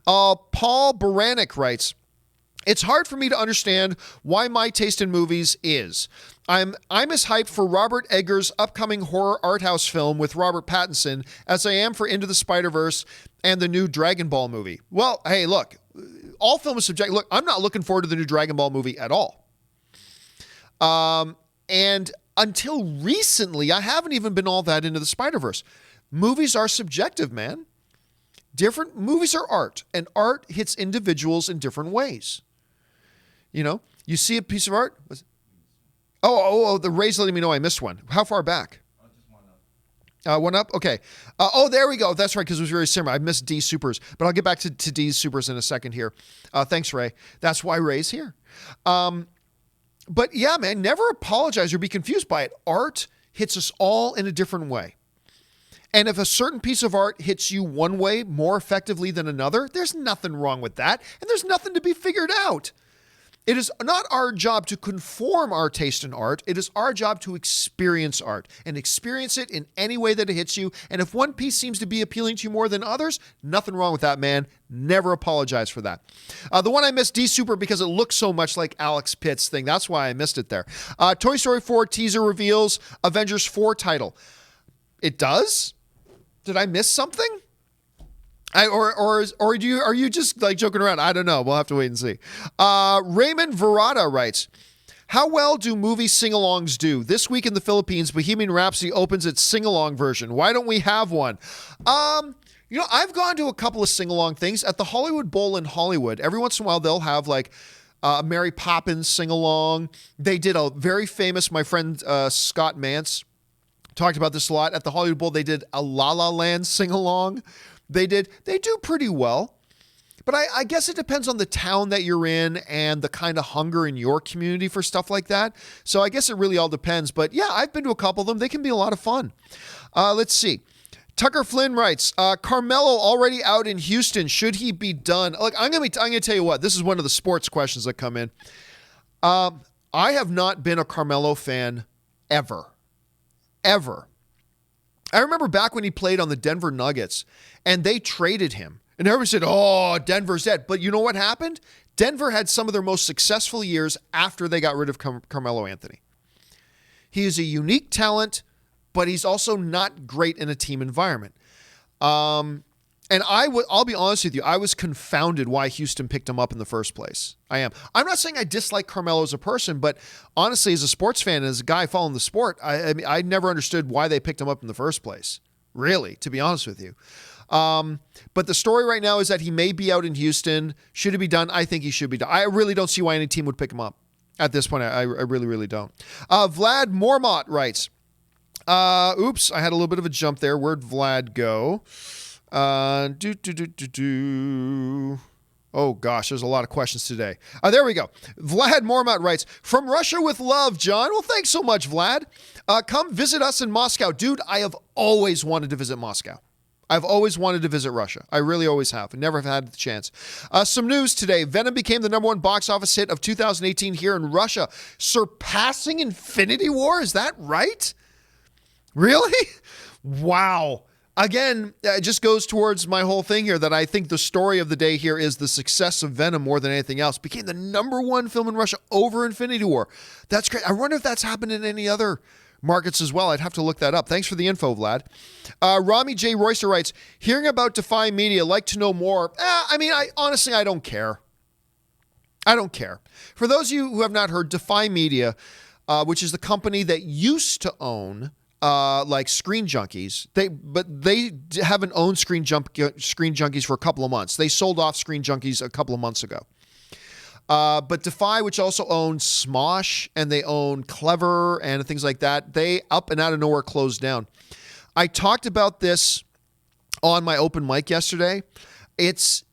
Paul Baranek writes, it's hard for me to understand why my taste in movies is. I'm as hyped for Robert Eggers' upcoming horror art house film with Robert Pattinson as I am for Into the Spider-Verse and the new Dragon Ball movie. Well, hey, look, all film is subjective. Look, I'm not looking forward to the new Dragon Ball movie at all. And until recently, I haven't even been all that into the Spider-Verse. Movies are subjective, man. Different movies are art, and art hits individuals in different ways. You know, you see a piece of art. The Ray's letting me know I missed one. How far back? Just one up. One up? Okay. There we go. That's right, because it was very similar. I missed D Supers, but I'll get back to D's Supers in a second here. Thanks, Ray. That's why Ray's here. But yeah, man, never apologize or be confused by it. Art hits us all in a different way. And if a certain piece of art hits you one way more effectively than another, there's nothing wrong with that. And there's nothing to be figured out. It is not our job to conform our taste in art. It is our job to experience art and experience it in any way that it hits you. And if one piece seems to be appealing to you more than others, nothing wrong with that, man. Never apologize for that. The one I missed, D Super, because it looks so much like Alex Pitt's thing. That's why I missed it there. Toy Story 4 teaser reveals Avengers 4 title. It does? Did I miss something? Are you just like joking around? I don't know. We'll have to wait and see. Raymond Verada writes, how well do movie sing-alongs do? This week in the Philippines, Bohemian Rhapsody opens its sing-along version. Why don't we have one? I've gone to a couple of sing-along things at the Hollywood Bowl in Hollywood. Every once in a while, they'll have like Mary Poppins sing-along. They did a very famous, my friend Scott Mance talked about this a lot. At the Hollywood Bowl, they did a La La Land sing-along. They do pretty well, but I guess it depends on the town that you're in and the kind of hunger in your community for stuff like that. So I guess it really all depends, but yeah, I've been to a couple of them. They can be a lot of fun. Let's see. Tucker Flynn writes, Carmelo already out in Houston. Should he be done? Look, I'm going to tell you what, this is one of the sports questions that come in. I have not been a Carmelo fan ever. I remember back when he played on the Denver Nuggets and they traded him and everyone said, oh, Denver's dead. But you know what happened? Denver had some of their most successful years after they got rid of Carmelo Anthony. He is a unique talent, but he's also not great in a team environment. And I'll be honest with you, I was confounded why Houston picked him up in the first place. I am. I'm not saying I dislike Carmelo as a person, but honestly, as a sports fan, as a guy following the sport, I never understood why they picked him up in the first place. Really, to be honest with you. But the story right now is that he may be out in Houston. Should it be done? I think he should be done. I really don't see why any team would pick him up at this point. I really, really don't. Vlad Mormont writes, oops, I had a little bit of a jump there. Where'd Vlad go? Oh gosh, there's a lot of questions today. There we go. Vlad Mormont writes, from Russia with love, John. Well, thanks so much, Vlad. Come visit us in Moscow. Dude, I have always wanted to visit Moscow. I've always wanted to visit Russia. I really always have. I never have had the chance. Some news today. Venom became the #1 box office hit of 2018 here in Russia, surpassing Infinity War. Is that right? Really? Wow. Again, it just goes towards my whole thing here that I think the story of the day here is the success of Venom more than anything else. Became the #1 film in Russia over Infinity War. That's great. I wonder if that's happened in any other markets as well. I'd have to look that up. Thanks for the info, Vlad. Rami J. Royster writes, hearing about Defy Media, like to know more. I honestly don't care. I don't care. For those of you who have not heard, Defy Media, which is the company that used to own like Screen Junkies, they haven't owned Screen Junkies for a couple of months. They sold off Screen Junkies a couple of months ago. But Defy, which also owns Smosh and they own Clever and things like that, they up and out of nowhere closed down. I talked about this on my open mic yesterday. It's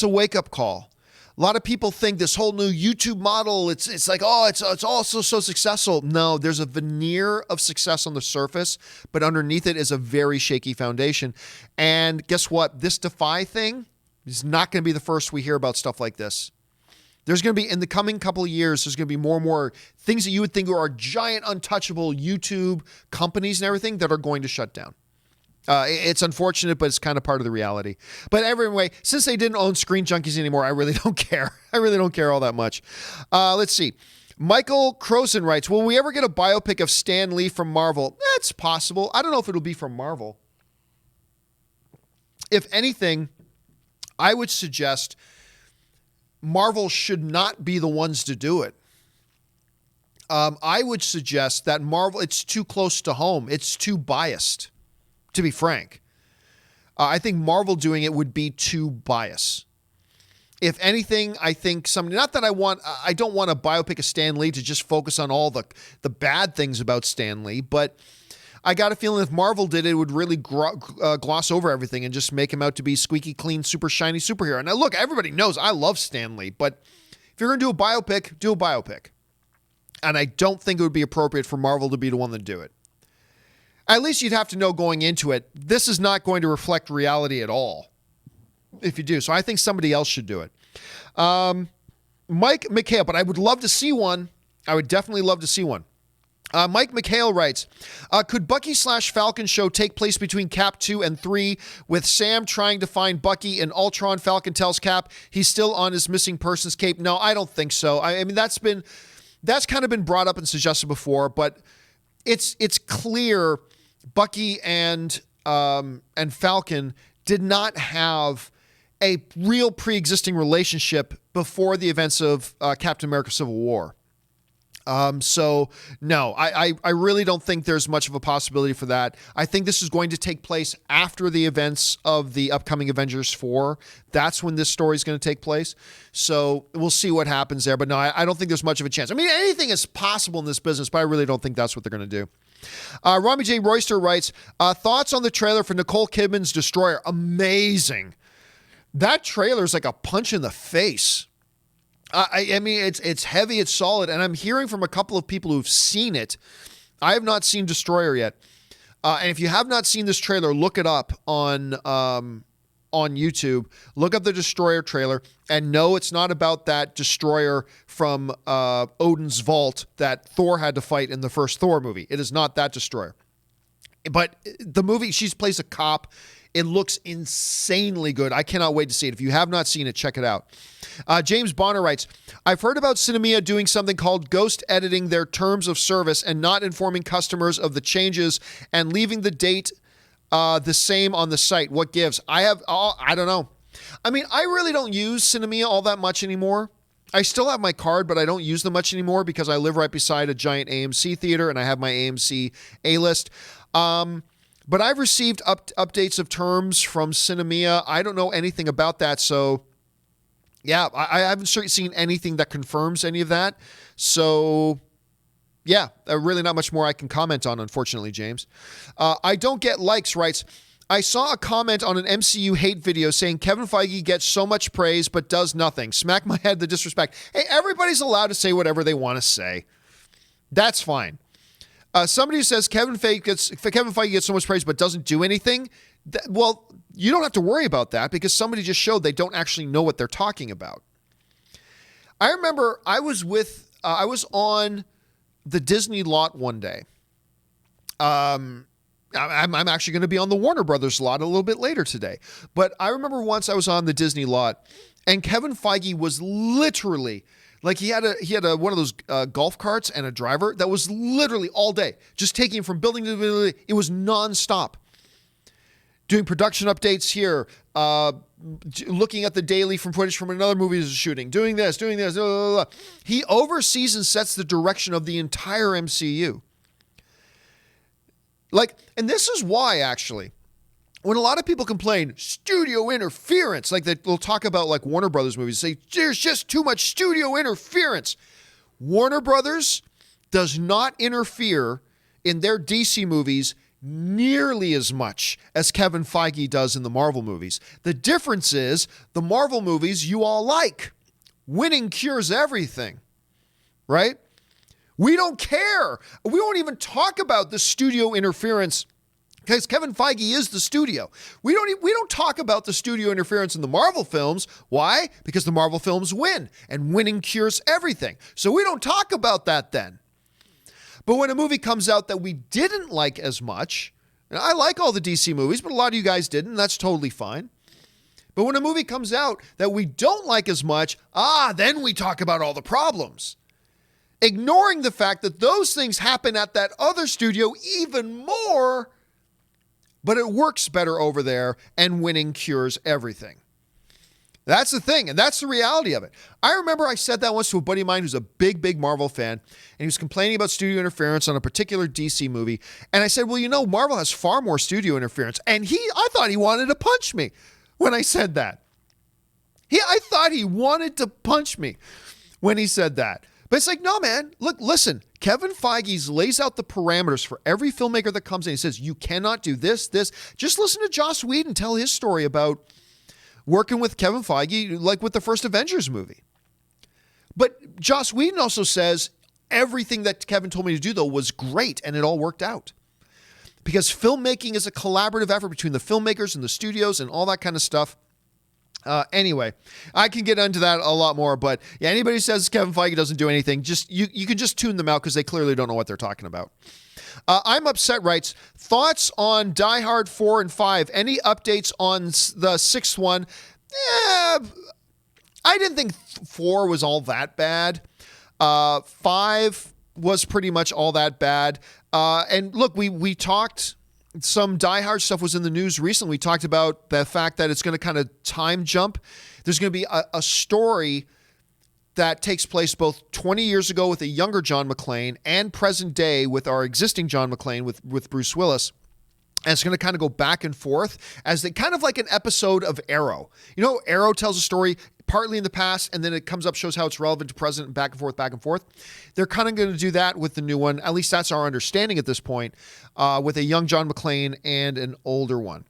a wake-up call. A lot of people think this whole new YouTube model, it's like, oh, it's also so successful. No, there's a veneer of success on the surface, but underneath it is a very shaky foundation. And guess what? This Defy thing is not going to be the first we hear about stuff like this. There's going to be, in the coming couple of years, there's going to be more and more things that you would think are giant, untouchable YouTube companies and everything that are going to shut down. It's unfortunate, but it's kind of part of the reality. But anyway, since they didn't own Screen Junkies anymore, I really don't care. I really don't care all that much. Let's see. Michael Croson writes, will we ever get a biopic of Stan Lee from Marvel? That's possible. I don't know if it'll be from Marvel. If anything, I would suggest Marvel should not be the ones to do it. I would suggest that Marvel, it's too close to home. It's too biased, to be frank. I think Marvel doing it would be too biased. If anything, I think somebody, not that I don't want a biopic of Stan Lee to just focus on all the bad things about Stan Lee, but I got a feeling if Marvel did it, it would really gloss over everything and just make him out to be squeaky clean, super shiny superhero. Now, look, everybody knows I love Stan Lee, but if you're going to do a biopic, do a biopic. And I don't think it would be appropriate for Marvel to be the one to do it. At least you'd have to know going into it, this is not going to reflect reality at all if you do. So I think somebody else should do it. Mike McHale, but I would love to see one. I would definitely love to see one. Mike McHale writes, could Bucky/Falcon show take place between Cap 2 and 3 with Sam trying to find Bucky and Ultron? Falcon tells Cap he's still on his missing persons cape. No, I don't think so. I mean, that's kind of been brought up and suggested before, but it's clear Bucky and Falcon did not have a real pre-existing relationship before the events of Captain America Civil War. So no, I really don't think there's much of a possibility for that. I think this is going to take place after the events of the upcoming Avengers 4. That's when this story is going to take place. So we'll see what happens there. But no, I don't think there's much of a chance. I mean, anything is possible in this business, but I really don't think that's what they're going to do. Rami J. Royster writes, thoughts on the trailer for Nicole Kidman's Destroyer? Amazing. That trailer is like a punch in the face. I mean, it's heavy, it's solid, and I'm hearing from a couple of people who've seen it. I have not seen Destroyer yet. And if you have not seen this trailer, look it up on YouTube. Look up the Destroyer trailer, and no, it's not about that Destroyer from Odin's Vault that Thor had to fight in the first Thor movie. It is not that Destroyer. But the movie, she plays a cop. It looks insanely good. I cannot wait to see it. If you have not seen it, check it out. James Bonner writes, I've heard about Cinemia doing something called ghost editing their terms of service and not informing customers of the changes and leaving the date the same on the site. What gives? I don't know. I mean, I really don't use Cinemia all that much anymore. I still have my card, but I don't use them much anymore because I live right beside a giant AMC theater and I have my AMC A-list. But I've received updates of terms from Cinemia. I don't know anything about that. So, yeah, I haven't seen anything that confirms any of that. So, yeah, really not much more I can comment on, unfortunately, James. I Don't Get Likes writes, I saw a comment on an MCU hate video saying Kevin Feige gets so much praise but does nothing. Smack my head, the disrespect. Hey, everybody's allowed to say whatever they want to say. That's fine. Somebody who says Kevin Feige gets so much praise but doesn't do anything, well, you don't have to worry about that because somebody just showed they don't actually know what they're talking about. I remember I was on the Disney lot one day, I'm actually going to be on the Warner Brothers lot a little bit later today. But I remember once I was on the Disney lot, and Kevin Feige was literally like he had one of those golf carts and a driver that was literally all day just taking him from building to building. It was nonstop. Doing production updates here, looking at the daily from footage from another movie he's shooting, doing this, blah, blah, blah. He oversees and sets the direction of the entire MCU. And this is why, actually, when a lot of people complain, studio interference, like they'll talk about like Warner Brothers movies, say, there's just too much studio interference. Warner Brothers does not interfere in their DC movies nearly as much as Kevin Feige does in the Marvel movies. The difference is the Marvel movies you all like. Winning cures everything, right? We don't care. We won't even talk about the studio interference because Kevin Feige is the studio. We don't talk about the studio interference in the Marvel films. Why? Because the Marvel films win, and winning cures everything. So we don't talk about that then. But when a movie comes out that we didn't like as much, and I like all the DC movies, but a lot of you guys didn't, and that's totally fine. But when a movie comes out that we don't like as much, then we talk about all the problems. Ignoring the fact that those things happen at that other studio even more, but it works better over there, and winning cures everything. That's the thing, and that's the reality of it. I remember I said that once to a buddy of mine who's a big, big Marvel fan, and he was complaining about studio interference on a particular DC movie. And I said, well, Marvel has far more studio interference. And I thought he wanted to punch me when I said that. I thought he wanted to punch me when he said that. But it's like, no, man, listen, Kevin Feige lays out the parameters for every filmmaker that comes in. He says, you cannot do this. Just listen to Joss Whedon tell his story about working with Kevin Feige, like with the first Avengers movie. But Joss Whedon also says everything that Kevin told me to do, though, was great, and it all worked out. Because filmmaking is a collaborative effort between the filmmakers and the studios and all that kind of stuff. Anyway, I can get into that a lot more, but yeah, anybody who says Kevin Feige doesn't do anything, you can just tune them out because they clearly don't know what they're talking about. I'm Upset writes, thoughts on Die Hard 4 and 5? Any updates on the sixth one? I didn't think 4 was all that bad. 5 was pretty much all that bad. And look, we talked, some Die Hard stuff was in the news recently. We talked about the fact that it's going to kind of time jump. There's going to be a story that takes place both 20 years ago with a younger John McClane and present day with our existing John McClane with Bruce Willis. And it's going to kind of go back and forth as kind of like an episode of Arrow. Arrow tells a story partly in the past, and then it comes up, shows how it's relevant to present, back and forth, back and forth. They're kind of going to do that with the new one. At least that's our understanding at this point, with a young John McClane and an older one.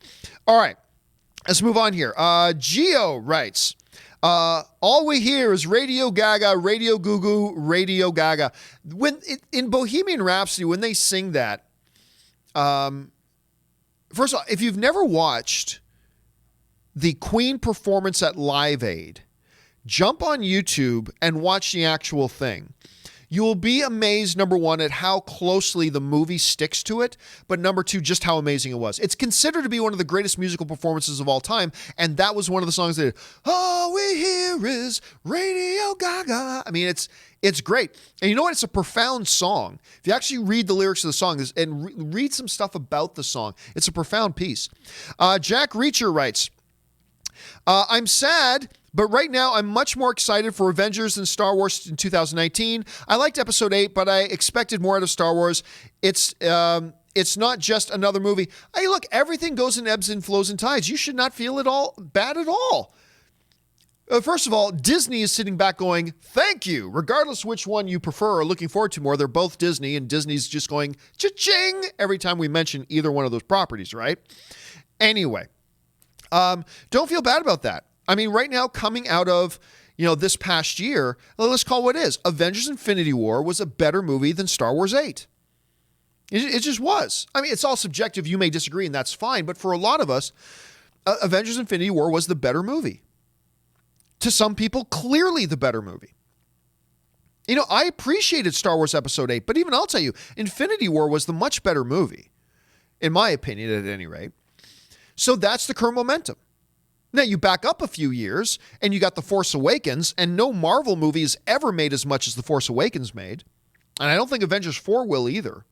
All right, let's move on here. Geo writes, all we hear is Radio Gaga, Radio Goo Goo, Radio Gaga. In Bohemian Rhapsody, when they sing that, first of all, if you've never watched the Queen performance at Live Aid, jump on YouTube and watch the actual thing. You will be amazed, number one, at how closely the movie sticks to it, but number two, just how amazing it was. It's considered to be one of the greatest musical performances of all time, and that was one of the songs that, all we hear is Radio Gaga. I mean, it's great. And you know what? It's a profound song. If you actually read the lyrics of the song and read some stuff about the song, it's a profound piece. Jack Reacher writes, I'm sad, but right now I'm much more excited for Avengers than Star Wars in 2019. I liked Episode 8, but I expected more out of Star Wars. It's not just another movie. Hey, look, everything goes in ebbs and flows and tides. You should not feel it all bad at all. First of all, Disney is sitting back going, thank you, regardless which one you prefer or looking forward to more. They're both Disney, and Disney's just going cha-ching every time we mention either one of those properties, right? Anyway. Don't feel bad about that. I mean, right now, coming out of, this past year, let's call it what it is. Avengers Infinity War was a better movie than Star Wars 8. It just was. I mean, it's all subjective. You may disagree, and that's fine. But for a lot of us, Avengers Infinity War was the better movie. To some people, clearly the better movie. I appreciated Star Wars Episode 8, but even I'll tell you, Infinity War was the much better movie. in my opinion, at any rate. So that's the current momentum. Now, you back up a few years, and you got The Force Awakens, and no Marvel movie has ever made as much as The Force Awakens made. And I don't think Avengers 4 will either.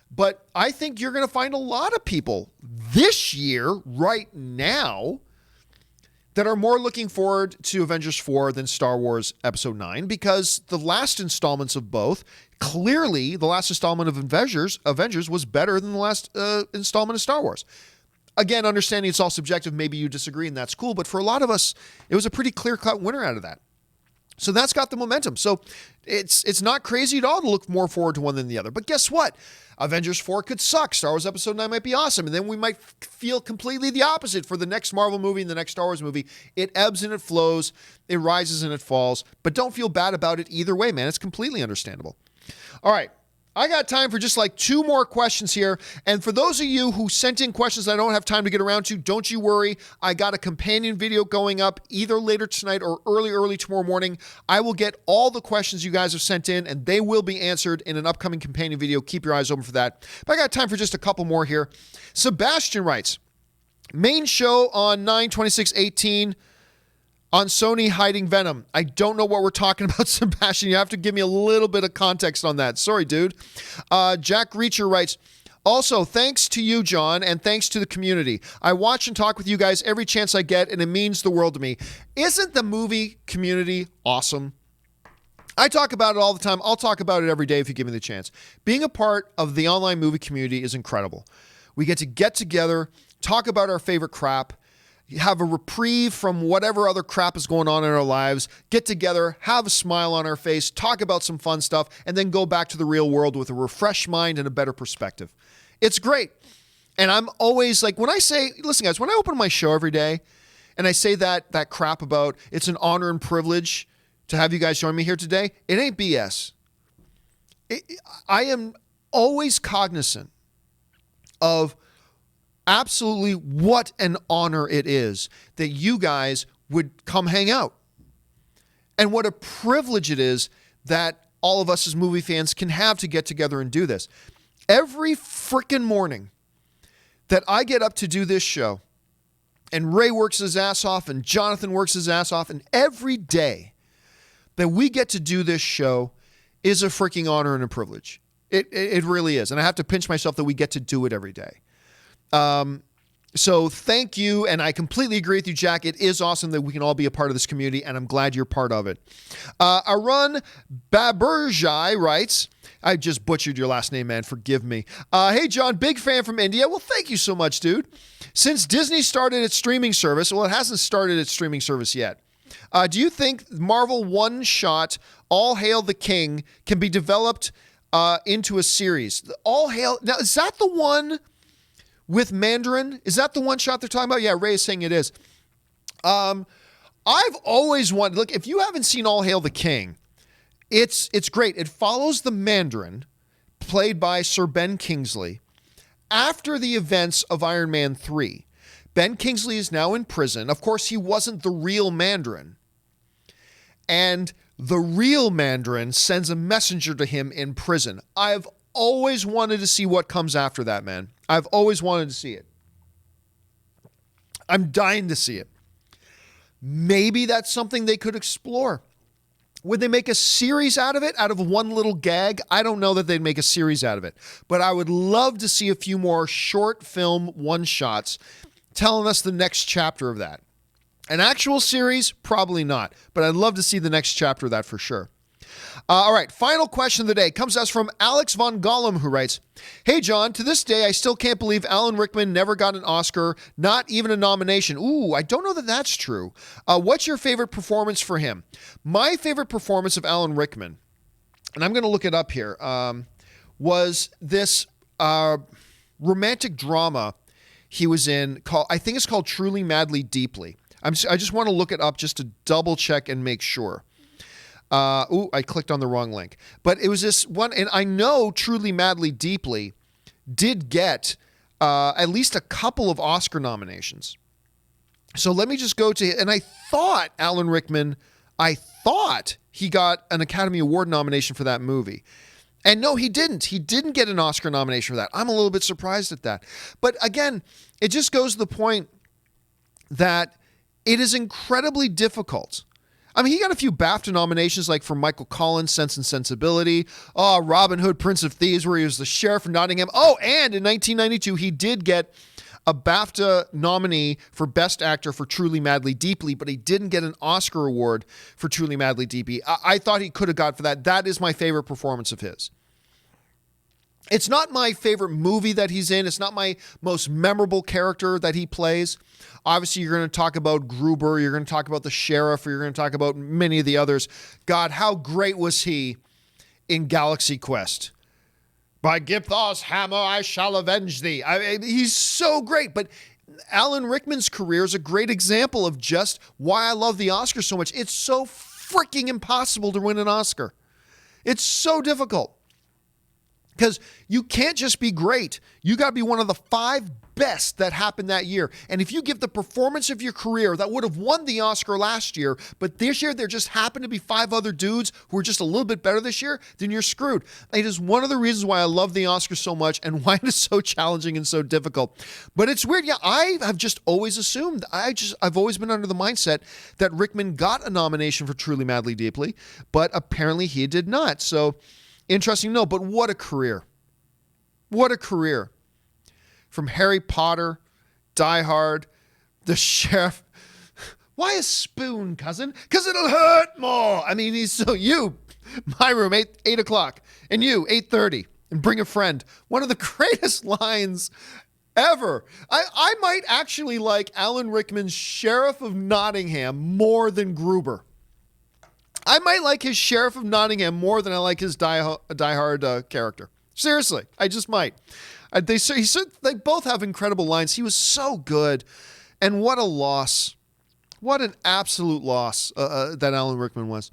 But I think you're going to find a lot of people this year, right now, that are more looking forward to Avengers 4 than Star Wars Episode 9, because the last installments of both, clearly the last installment of Avengers was better than the last installment of Star Wars. Again, understanding it's all subjective, maybe you disagree, and that's cool, but for a lot of us, it was a pretty clear-cut winner out of that. So that's got the momentum. So it's not crazy at all to look more forward to one than the other. But guess what? Avengers 4 could suck. Star Wars Episode 9 might be awesome. And then we might feel completely the opposite for the next Marvel movie and the next Star Wars movie. It ebbs and it flows. It rises and it falls. But don't feel bad about it either way, man. It's completely understandable. All right. I got time for just like 2 more questions here. And for those of you who sent in questions I don't have time to get around to, don't you worry. I got a companion video going up either later tonight or early tomorrow morning. I will get all the questions you guys have sent in, and they will be answered in an upcoming companion video. Keep your eyes open for that. But I got time for just a couple more here. Sebastian writes, main show on 9/26/18. On Sony hiding Venom. I don't know what we're talking about, Sebastian. You have to give me a little bit of context on that. Sorry, dude. Jack Reacher writes, also, thanks to you, John, and thanks to the community. I watch and talk with you guys every chance I get, and it means the world to me. Isn't the movie community awesome? I talk about it all the time. I'll talk about it every day if you give me the chance. Being a part of the online movie community is incredible. We get together, talk about our favorite crap, have a reprieve from whatever other crap is going on in our lives, get together, have a smile on our face, talk about some fun stuff, and then go back to the real world with a refreshed mind and a better perspective. It's great. And I'm always like, when I say, listen guys, when I open my show every day and I say that crap about it's an honor and privilege to have you guys join me here today, it ain't BS. I am always cognizant of absolutely what an honor it is that you guys would come hang out. And what a privilege it is that all of us as movie fans can have to get together and do this. Every freaking morning that I get up to do this show, and Ray works his ass off, and Jonathan works his ass off, and every day that we get to do this show is a freaking honor and a privilege. It really is. And I have to pinch myself that we get to do it every day. So thank you, and I completely agree with you, Jack. It is awesome that we can all be a part of this community, and I'm glad you're part of it. Arun Baburjai writes, I just butchered your last name, man. Forgive me. Hey, John, big fan from India. Well, thank you so much, dude. Since Disney started its streaming service, well, it hasn't started its streaming service yet. Do you think Marvel one-shot All Hail the King can be developed into a series? All Hail... Now, is that the one with Mandarin? Is that the one shot they're talking about? Yeah, Ray is saying it is. I've always wanted... Look, if you haven't seen All Hail the King, it's great. It follows the Mandarin, played by Sir Ben Kingsley, after the events of Iron Man 3. Ben Kingsley is now in prison. Of course, he wasn't the real Mandarin. And the real Mandarin sends a messenger to him in prison. I've always wanted to see what comes after that, man. I've always wanted to see it. I'm dying to see it. Maybe that's something they could explore. Would they make a series out of it, out of one little gag? I don't know that they'd make a series out of it. But I would love to see a few more short film one-shots telling us the next chapter of that. An actual series? Probably not. But I'd love to see the next chapter of that for sure. All right, final question of the day comes to us from Alex Von Gollum, who writes, hey, John, to this day, I still can't believe Alan Rickman never got an Oscar, not even a nomination. Ooh, I don't know that that's true. What's your favorite performance for him? My favorite performance of Alan Rickman, and I'm going to look it up here, was this romantic drama he was in, I think it's called Truly, Madly, Deeply. I just want to look it up just to double check and make sure. I clicked on the wrong link. But it was this one, and I know Truly, Madly, Deeply did get at least a couple of Oscar nominations. So let me just go to, and I thought Alan Rickman, he got an Academy Award nomination for that movie. And no, he didn't. He didn't get an Oscar nomination for that. I'm a little bit surprised at that. But again, it just goes to the point that it is incredibly difficult. I mean, he got a few BAFTA nominations, like for Michael Collins' Sense and Sensibility. Oh, Robin Hood, Prince of Thieves, where he was the sheriff of Nottingham. Oh, and in 1992, he did get a BAFTA nominee for Best Actor for Truly, Madly, Deeply, but he didn't get an Oscar award for Truly, Madly, Deeply. I thought he could have got for that. That is my favorite performance of his. It's not my favorite movie that he's in. It's not my most memorable character that he plays. Obviously, you're going to talk about Gruber. You're going to talk about the sheriff. Or you're going to talk about many of the others. God, how great was he in Galaxy Quest? By Gipthaw's hammer, I shall avenge thee. He's so great. But Alan Rickman's career is a great example of just why I love the Oscar so much. It's so freaking impossible to win an Oscar. It's so difficult. Because you can't just be great. You got to be one of the 5 best that happened that year. And if you give the performance of your career that would have won the Oscar last year, but this year there just happened to be 5 other dudes who are just a little bit better this year, then you're screwed. It is one of the reasons why I love the Oscar so much and why it is so challenging and so difficult. But it's weird. Yeah, I have just always assumed, I've always been under the mindset that Rickman got a nomination for Truly, Madly, Deeply, but apparently he did not. So interesting, no, but what a career. What a career. From Harry Potter, Die Hard, The Sheriff. Why a spoon, cousin? Because it'll hurt more. I mean, my room, 8 o'clock, and you, 8:30, and bring a friend. One of the greatest lines ever. I might actually like Alan Rickman's Sheriff of Nottingham more than Gruber. I might like his Sheriff of Nottingham more than I like his Die Hard character. Seriously, I just might. They both have incredible lines. He was so good. And what a loss. What an absolute loss that Alan Rickman was.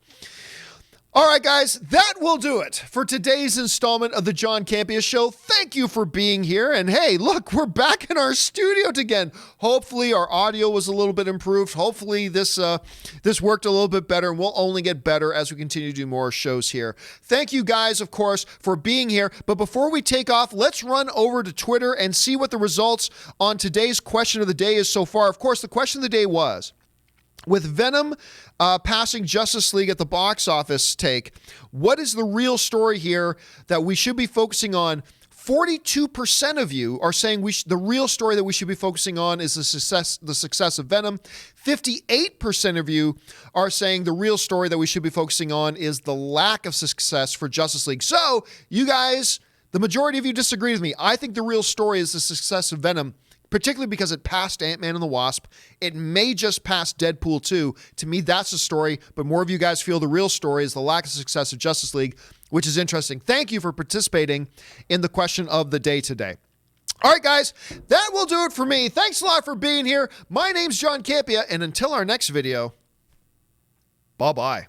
All right, guys, that will do it for today's installment of the John Campea Show. Thank you for being here. And hey, look, we're back in our studio again. Hopefully our audio was a little bit improved. Hopefully this worked a little bit better, and we'll only get better as we continue to do more shows here. Thank you guys, of course, for being here. But before we take off, let's run over to Twitter and see what the results on today's question of the day is so far. Of course, the question of the day was, with Venom passing Justice League at the box office take, what is the real story here that we should be focusing on? 42% of you are saying the real story that we should be focusing on is the success of Venom. 58% of you are saying the real story that we should be focusing on is the lack of success for Justice League. So, you guys, the majority of you disagree with me. I think the real story is the success of Venom, particularly because it passed Ant-Man and the Wasp. It may just pass Deadpool 2. To me, that's the story, but more of you guys feel the real story is the lack of success of Justice League, which is interesting. Thank you for participating in the question of the day today. All right, guys, that will do it for me. Thanks a lot for being here. My name's John Campea, and until our next video, bye-bye.